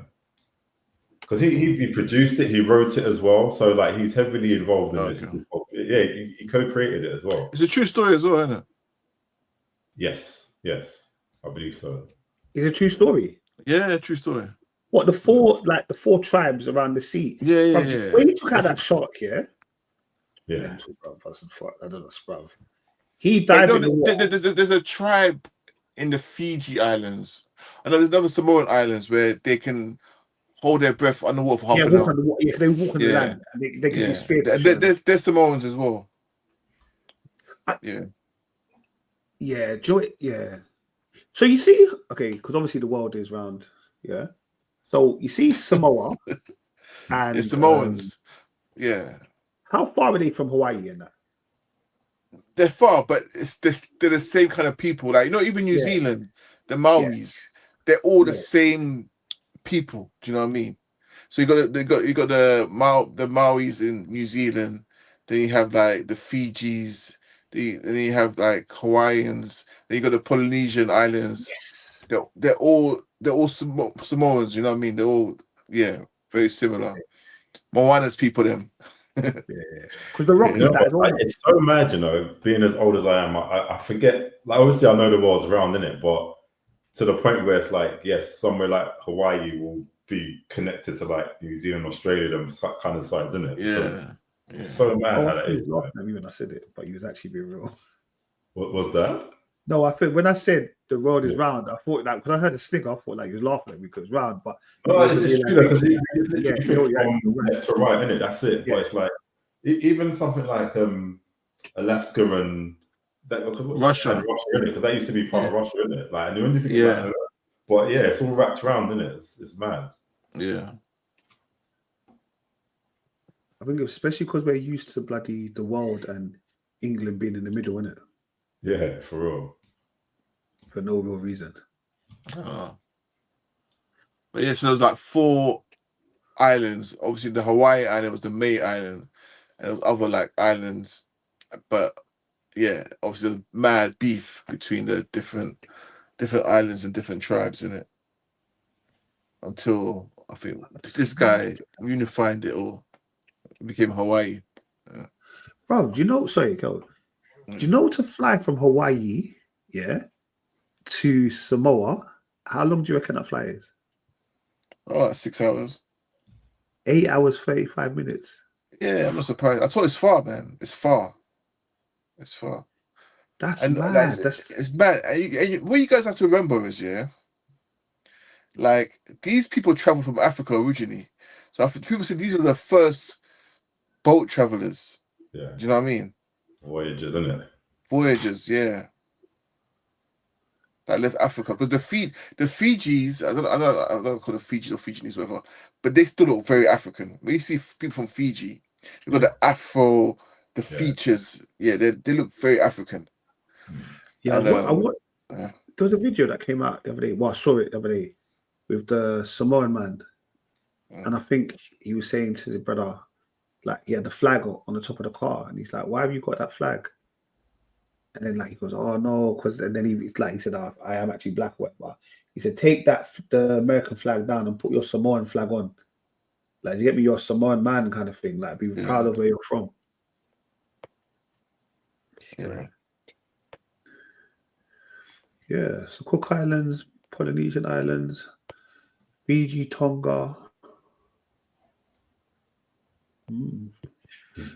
Speaker 4: because he produced it, he wrote it as well. So like he's heavily involved in this. Yeah, he co-created it as well.
Speaker 2: It's a true story as well, isn't it?
Speaker 4: Yes, I believe so.
Speaker 3: It's a true story.
Speaker 2: Yeah, true story.
Speaker 3: What, the four tribes around the sea?
Speaker 2: Yeah.
Speaker 3: When he took out that shark, yeah.
Speaker 4: Yeah.
Speaker 3: I don't know, bruv. He died in the water.
Speaker 2: There's a tribe in the Fiji Islands. I know there's other Samoan islands where they can hold their breath underwater for half an hour.
Speaker 3: Yeah, they walk on the land. And they can be speared.
Speaker 2: They're Samoans as well.
Speaker 3: Yeah, Joy. Yeah. So you see, okay, because obviously the world is round. Yeah. So you see Samoa and
Speaker 2: it's Samoans. Yeah.
Speaker 3: How far are they from Hawaii in that?
Speaker 2: They're far, but they're the same kind of people. Like, you know, even New Zealand, the Maoris, they're all the same people. Do you know what I mean? So you got the Maoris in New Zealand. Then you have like the Fijis. Then you have like Hawaiians. Then you got the Polynesian islands.
Speaker 3: Yes.
Speaker 2: They're all Samoans. You know what I mean? They're all very similar. Moana's people, them.
Speaker 3: Because the Rock is that as well.
Speaker 4: It's so mad, you know, being as old as I am. I forget. Like, obviously, I know the world's round, innit? But to the point where it's like, yes, somewhere like Hawaii will be connected to like New Zealand, Australia, them kind of sides, isn't it?
Speaker 2: Yeah.
Speaker 4: It's so mad how that is.
Speaker 3: Laughing at me when I said it, but you was actually being real.
Speaker 4: What was that?
Speaker 3: No, I think when I said the world is round, I thought like, because I heard a snigger, I thought like you was laughing at me because it's round, but
Speaker 4: no, it's true because you think from left to right, isn't it? That's it. But it's like even something like Alaska and
Speaker 2: Russia,
Speaker 4: because that used to be part of Russia, isn't it? Like, and when you think about it, but yeah, it's all wrapped around, isn't it? It's mad.
Speaker 2: Yeah.
Speaker 3: I think especially because we're used to bloody the world and England being in the middle, isn't it?
Speaker 4: Yeah, for real.
Speaker 3: For no real reason.
Speaker 2: Oh. But yeah, so there's like 4 islands. Obviously, the Hawaii island was the main island, and there's other like islands. But yeah, obviously, there's mad beef between the different islands and different tribes in it. Until I think this guy unified it all. It became Hawaii. Yeah.
Speaker 3: Bro, do you know? Sorry, go. Do you know to fly from Hawaii, to Samoa? How long do you reckon that flight is?
Speaker 2: Oh, 6 hours.
Speaker 3: 8 hours, 35 minutes.
Speaker 2: Yeah, I'm not surprised. I thought it's far, man. It's far.
Speaker 3: That's mad.
Speaker 2: It's mad. And what you guys have to remember is, like, these people travel from Africa originally. So people say these are the first boat travelers.
Speaker 4: Yeah.
Speaker 2: Do you know what I mean?
Speaker 4: Voyages, isn't it?
Speaker 2: Voyagers, yeah. That left Africa. Because the Fijis, I don't call the Fijis or Fijians, whatever, but they still look very African. When you see people from Fiji, they've got the afro, the features. Yeah, they look very African.
Speaker 3: Yeah, and, there was a video that came out the other day. Well, I saw it the other day with the Samoan man. And I think he was saying to the brother, like, he had the flag on the top of the car, and he's like, "Why have you got that flag?" And then like he goes, "Oh no," because and then he said, "Oh, I am actually black," but he said, "Take the American flag down and put your Samoan flag on." Like, you get me, you're a Samoan man kind of thing. Like, be proud of where you're from.
Speaker 2: Yeah.
Speaker 3: Yeah. So Cook Islands, Polynesian Islands, Fiji, Tonga.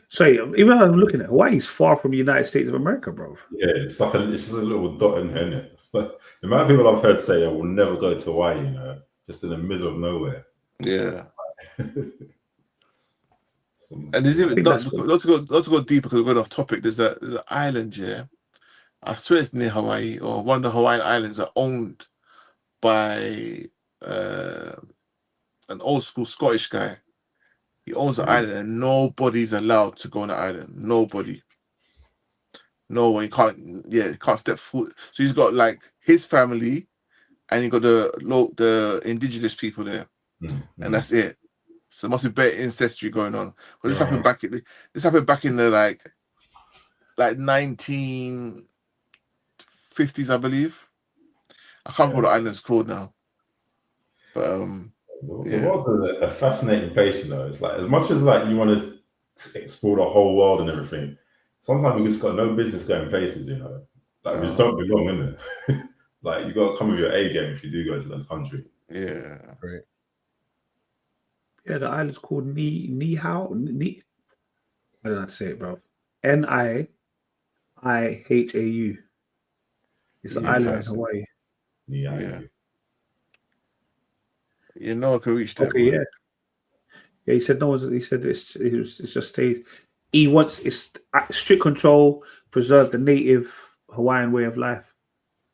Speaker 3: Sorry, even though I'm looking at Hawaii, is far from the United States of America, bro.
Speaker 4: Yeah, it's like it's just a little dot in there, isn't it? But the amount of people I've heard say, "I will never go to Hawaii," you know, just in the middle of nowhere.
Speaker 2: Yeah. And there's even not to go deeper because we're going off topic. There's an island here. I swear it's near Hawaii, or one of the Hawaiian islands are owned by an old school Scottish guy. He owns the island, and nobody's allowed to go on the island. Nobody. No one. Can't step foot. So he's got like his family, and he got the indigenous people there, and that's it. So there must be better ancestry going on. Because this happened back in the like 1950s, I believe. I can't remember what the island's called now. But
Speaker 4: the world's a fascinating place, you know. It's like, as much as like you want to explore the whole world and everything, sometimes we just got no business going places, you know. Like we just don't belong, innit? Like you got to come with your A game if you do go to those countries.
Speaker 2: Yeah,
Speaker 5: right.
Speaker 3: Yeah, the island's called Niihau. I don't know how to say it, bro. Niihau. It's an island in Hawaii.
Speaker 2: Yeah. You know, I can reach that.
Speaker 3: Okay, yeah. Yeah, he said no. He said it just stays. He wants strict control, preserve the native Hawaiian way of life.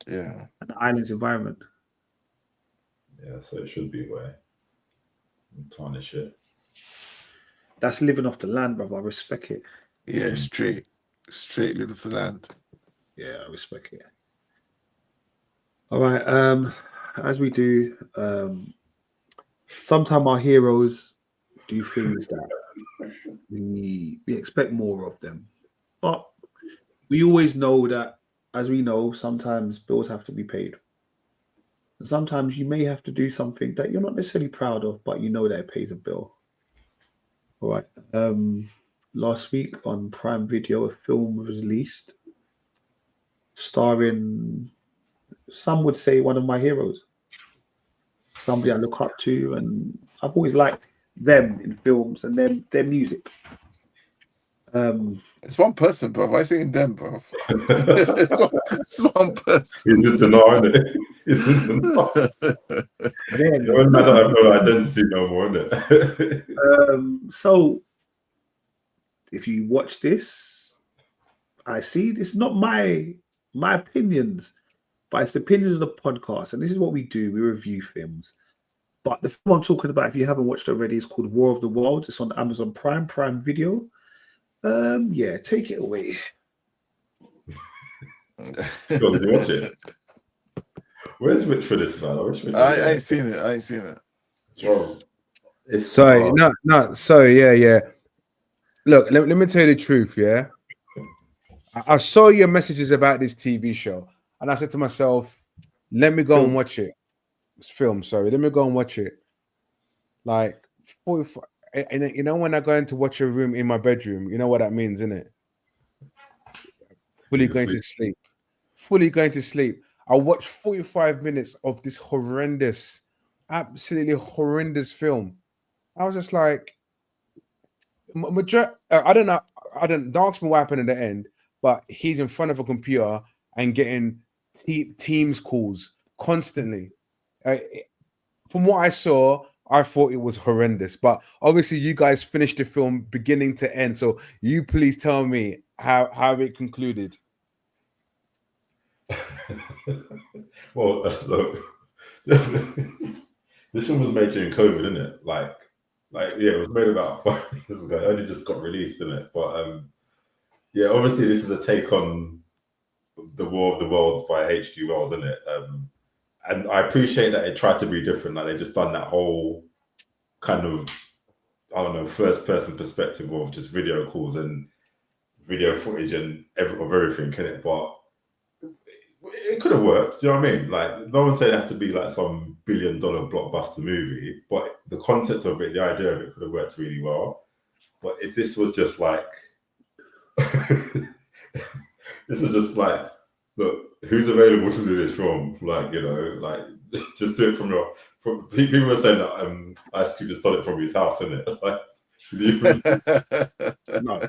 Speaker 2: Yeah,
Speaker 3: and the island's environment.
Speaker 4: Yeah, so it should be where tarnish it.
Speaker 3: That's living off the land, brother. I respect it.
Speaker 2: Yeah, straight living off the land.
Speaker 3: Yeah, I respect it. All right. As we do, sometimes our heroes do things that we expect more of them, but we always know that, as we know, sometimes bills have to be paid. Sometimes you may have to do something that you're not necessarily proud of, but you know that it pays a bill. All right. Last week on Prime Video, a film was released starring, some would say, one of my heroes. Somebody I look up to, and I've always liked them in films and their music.
Speaker 2: It's one person, bro. Why are you saying them, bro? it's one person.
Speaker 4: Is it the law, isn't it? Is it the law? I don't have no identity no more, isn't it?
Speaker 3: So, if you watch this, I see this is not my opinions, but it's the opinions of the podcast. And this is what we do. We review films. But the film I'm talking about, if you haven't watched it already, is called War of the Worlds. It's on Amazon Prime Video. Yeah, take it away.
Speaker 4: Did you watch it? Where's Rich for this, man?
Speaker 2: I ain't seen it.
Speaker 5: Sorry, yeah. Look, let me tell you the truth, yeah. I saw your messages about this TV show, and I said to myself, let me go and watch it. It's film, sorry. Let me go and watch it. Like, 45, and you know, when I go into watch a room in my bedroom, you know what that means, innit? Fully going to sleep. Fully going to sleep. I watched 45 minutes of this horrendous, absolutely horrendous film. I was just like, I don't know. Don't ask me what happened in the end, but he's in front of a computer and getting Teams calls constantly. From what I saw, I thought it was horrendous. But obviously, you guys finished the film beginning to end. So you please tell me how it concluded.
Speaker 4: Well, look, this film was made during COVID, isn't it? Like, yeah, it was made about 5 years ago. It only just got released, didn't it? But yeah, obviously, this is a take on the War of the Worlds by H.G. Wells, isn't it? And I appreciate that it tried to be different. Like, they just done that whole kind of, I don't know, first-person perspective of just video calls and video footage and of everything, innit? But It could have worked. Do you know what I mean? Like, no one said it has to be like some $1 billion blockbuster movie, but the concept of it, the idea of it, could have worked really well. But if this was just like, this is just like, look, who's available to do this film? Like, you know, like just do it from your. People were saying that Ice Cube just done it from his house, isn't it? Like,
Speaker 3: No,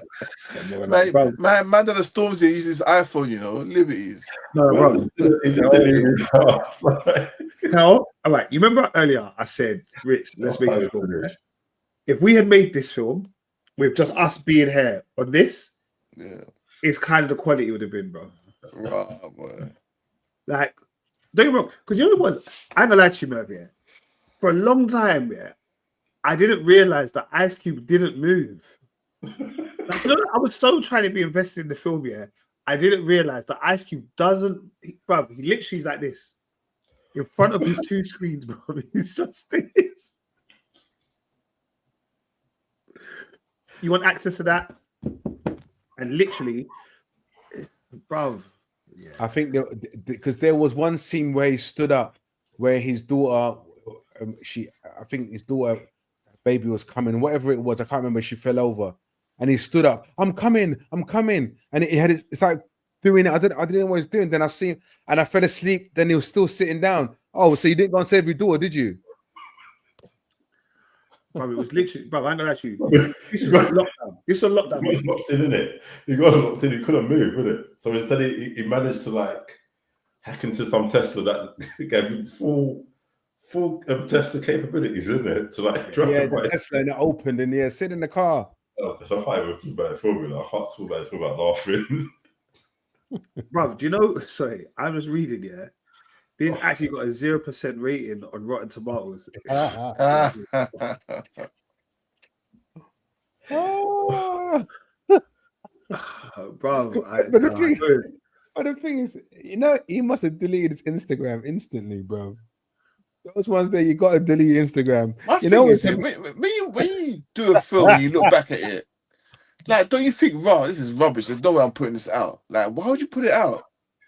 Speaker 2: man that the storms here uses his iPhone, you know, liberties.
Speaker 3: no, bro.
Speaker 4: he just did it in his house.
Speaker 3: No, all right. You remember earlier I said, Rich, let's make a film. If we had made this film with just us being here on this,
Speaker 2: Yeah,
Speaker 3: it's kind of the quality it would have been, bro.
Speaker 2: right, boy.
Speaker 3: Like, don't get me wrong, because you know what it was? I'm gonna lie to you, Merv, yeah. For a long time, yeah, I didn't realize that Ice Cube didn't move. Like, you know, I was so trying to be invested in the film, yeah. I didn't realize that Ice Cube doesn't, bro. He literally is like this in front of his two screens, bro. He's just this. You want access to that? And literally, bro. Yeah.
Speaker 5: I think because there was one scene where he stood up, where his daughter, I think his daughter, baby was coming, whatever it was, I can't remember. She fell over, and he stood up. I'm coming, and he had it's like doing it. I didn't know what he was doing. Then I see him, and I fell asleep. Then he was still sitting down. Oh, so you didn't go and save your daughter, did you?
Speaker 3: Bro, it was literally, bro. I'm gonna ask you. This was like lockdown. This was lockdown.
Speaker 4: He got locked in, innit? He got locked in. He couldn't move, innit? So instead, he managed to like hack into some Tesla that gave him full Tesla capabilities, isn't it? To like drive
Speaker 5: the Tesla, and it opened, and sit in the car.
Speaker 4: Oh, so high we're talking about formula. I can't talk about laughing.
Speaker 3: Bro, do you know? Sorry, I was reading. Yeah, this actually got a 0% rating on Rotten Tomatoes. Bro,
Speaker 5: but the thing is, you know, he must have deleted his Instagram instantly, bro. Those ones that you got to delete Instagram. You know,
Speaker 2: when you do a film and you look back at it, like, don't you think, "Raw, this is rubbish. There's no way I'm putting this out." Like, why would you put it out?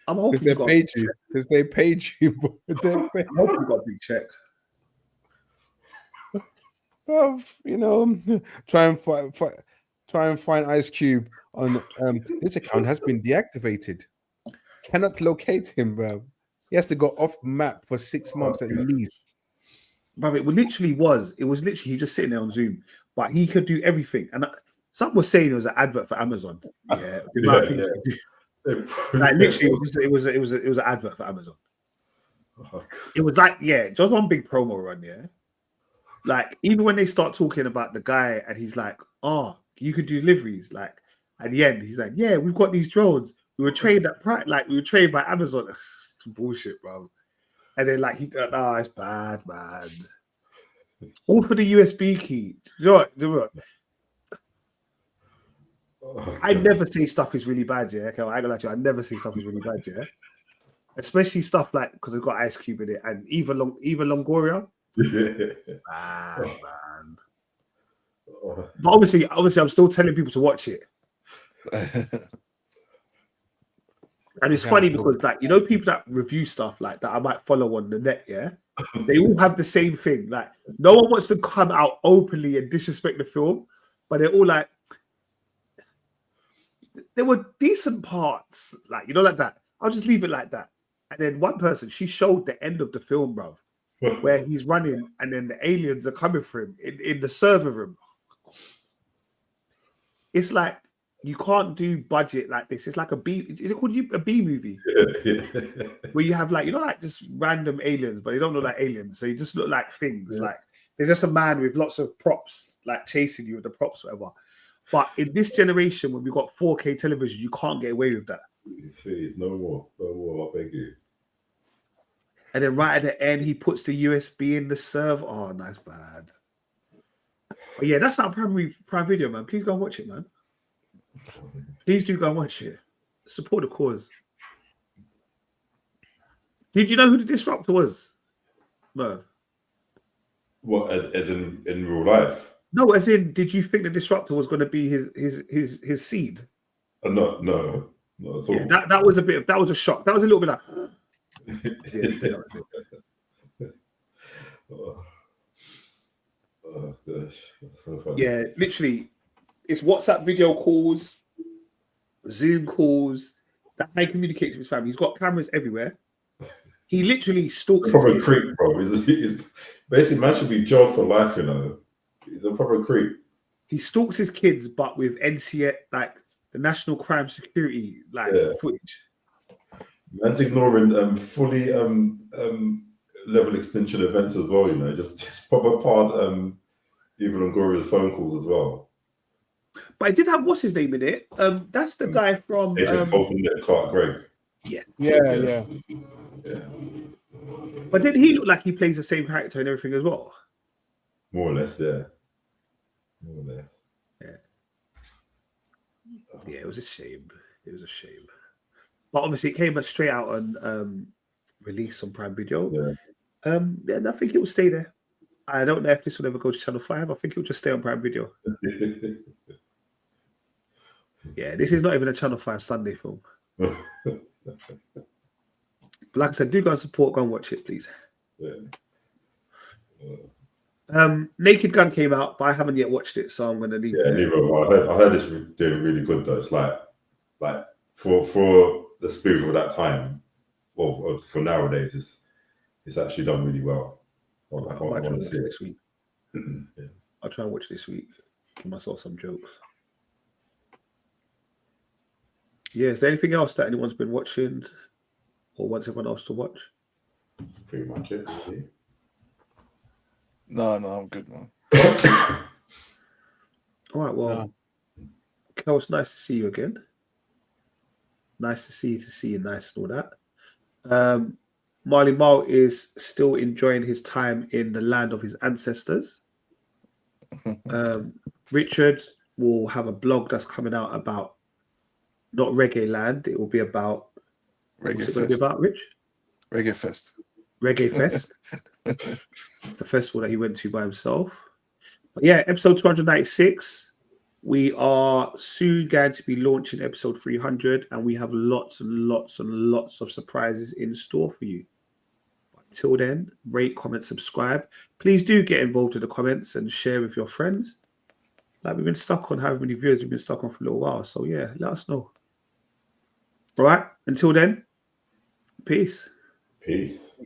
Speaker 3: I'm hoping
Speaker 5: they paid you. Because they paid you.
Speaker 3: I'm hoping you got a big check.
Speaker 5: Well, you know, try and find Ice Cube on this account has been deactivated. Cannot locate him, bro. He has to go off map for 6 months at least.
Speaker 3: Bro, it literally was he just sitting there on Zoom, but he could do everything. And someone was saying it was an advert for Amazon. Yeah, like literally, it was an advert for Amazon.
Speaker 4: Oh,
Speaker 3: it was like, yeah, just one big promo run, yeah. Like, even when they start talking about the guy and he's like, "Oh, you could do deliveries," like at the end, he's like, "Yeah, we've got these drones. We were trained at we were trained by Amazon." Bullshit, bro. And then like it's bad, man. All for the USB key. Do you know what? I never say stuff is really bad, yeah. Okay, I never say stuff is really bad, yeah. Especially stuff like because it's got Ice Cube in it and Eva Longoria. Man. But obviously, I'm still telling people to watch it. And it's funny because, like, you know, people that review stuff like that I might follow on the net, yeah, they all have the same thing. Like, no one wants to come out openly and disrespect the film, but they're all like, there were decent parts, like, you know, like that. I'll just leave it like that. And then one person, she showed the end of the film, bro, where he's running and then the aliens are coming for him in the server room. It's like, you can't do budget like this. It's like a B. Is it called a B movie? Where you have like, you know, like just random aliens, but they don't look like aliens. So you just look like things. Yeah. Like they're just a man with lots of props, like chasing you with the props, whatever. But in this generation, when we've got 4K television, you can't get away with that.
Speaker 4: Please, no more, I beg you.
Speaker 3: And then right at the end, he puts the USB in the server. Oh, nice, bad. But yeah, that's not Prime Video, man. Please go and watch it, man. Please do go and watch it. Support the cause. Did you know who the disruptor was? No.
Speaker 4: What, as in real life?
Speaker 3: No, as in, did you think the disruptor was going to be his seed?
Speaker 4: No. Not at all.
Speaker 3: Yeah, that was a shock. That was a little bit like.
Speaker 4: Oh gosh, that's so funny.
Speaker 3: Yeah, literally, it's WhatsApp video calls, Zoom calls. That how he communicates with his family. He's got cameras everywhere. He literally stalks his
Speaker 4: Proper
Speaker 3: kids.
Speaker 4: creep, bro. He's basically man should be jailed for life, you know. He's a proper creep.
Speaker 3: He stalks his kids, but with NCA, like the National Crime Security, footage.
Speaker 4: Man's ignoring fully level extension events as well, you know, just proper part Evil and Glorious phone calls as well.
Speaker 3: But I did have what's his name in it. That's the guy from
Speaker 4: Agent Colson, Clark Gregg.
Speaker 2: Yeah.
Speaker 3: But did he look like he plays the same character and everything as well?
Speaker 4: More or less, yeah. More or less.
Speaker 3: Yeah, it was a shame. It was a shame. But obviously, it came straight out on release on Prime Video.
Speaker 4: Yeah.
Speaker 3: And I think it will stay there. I don't know if this will ever go to Channel 5. I think it will just stay on Prime Video. Yeah, this is not even a Channel 5 Sunday film. But like I said, do go and support, go and watch it, please. Naked Gun came out, but I haven't yet watched it, so I'm going to leave it.
Speaker 4: Neither. I heard it's doing really good though. It's like for the spirit of that time, well, for nowadays, it's actually done really well. I
Speaker 3: might try and watch it this week.
Speaker 4: Yeah.
Speaker 3: I'll try and watch this week. Give myself some jokes. Yeah, is there anything else that anyone's been watching or wants everyone else to watch?
Speaker 4: Pretty much it. Really.
Speaker 2: No, I'm good, man.
Speaker 3: All right, well, Kel, it's nice to see you again. Nice to see you, nice and all that. Marley Marl is still enjoying his time in the land of his ancestors. Richard will have a blog that's coming out about not Reggae Land. It will be about what's it going to be about, Rich?
Speaker 2: Reggae Fest.
Speaker 3: Reggae Fest. The festival that he went to by himself. But yeah, episode 296. We are soon going to be launching episode 300, and we have lots and lots and lots of surprises in store for you. But until then, rate, comment, subscribe. Please do get involved in the comments and share with your friends. Like, we've been stuck on however many viewers we've been stuck on for a little while. So yeah, let us know. All right. Until then, peace.
Speaker 4: Peace.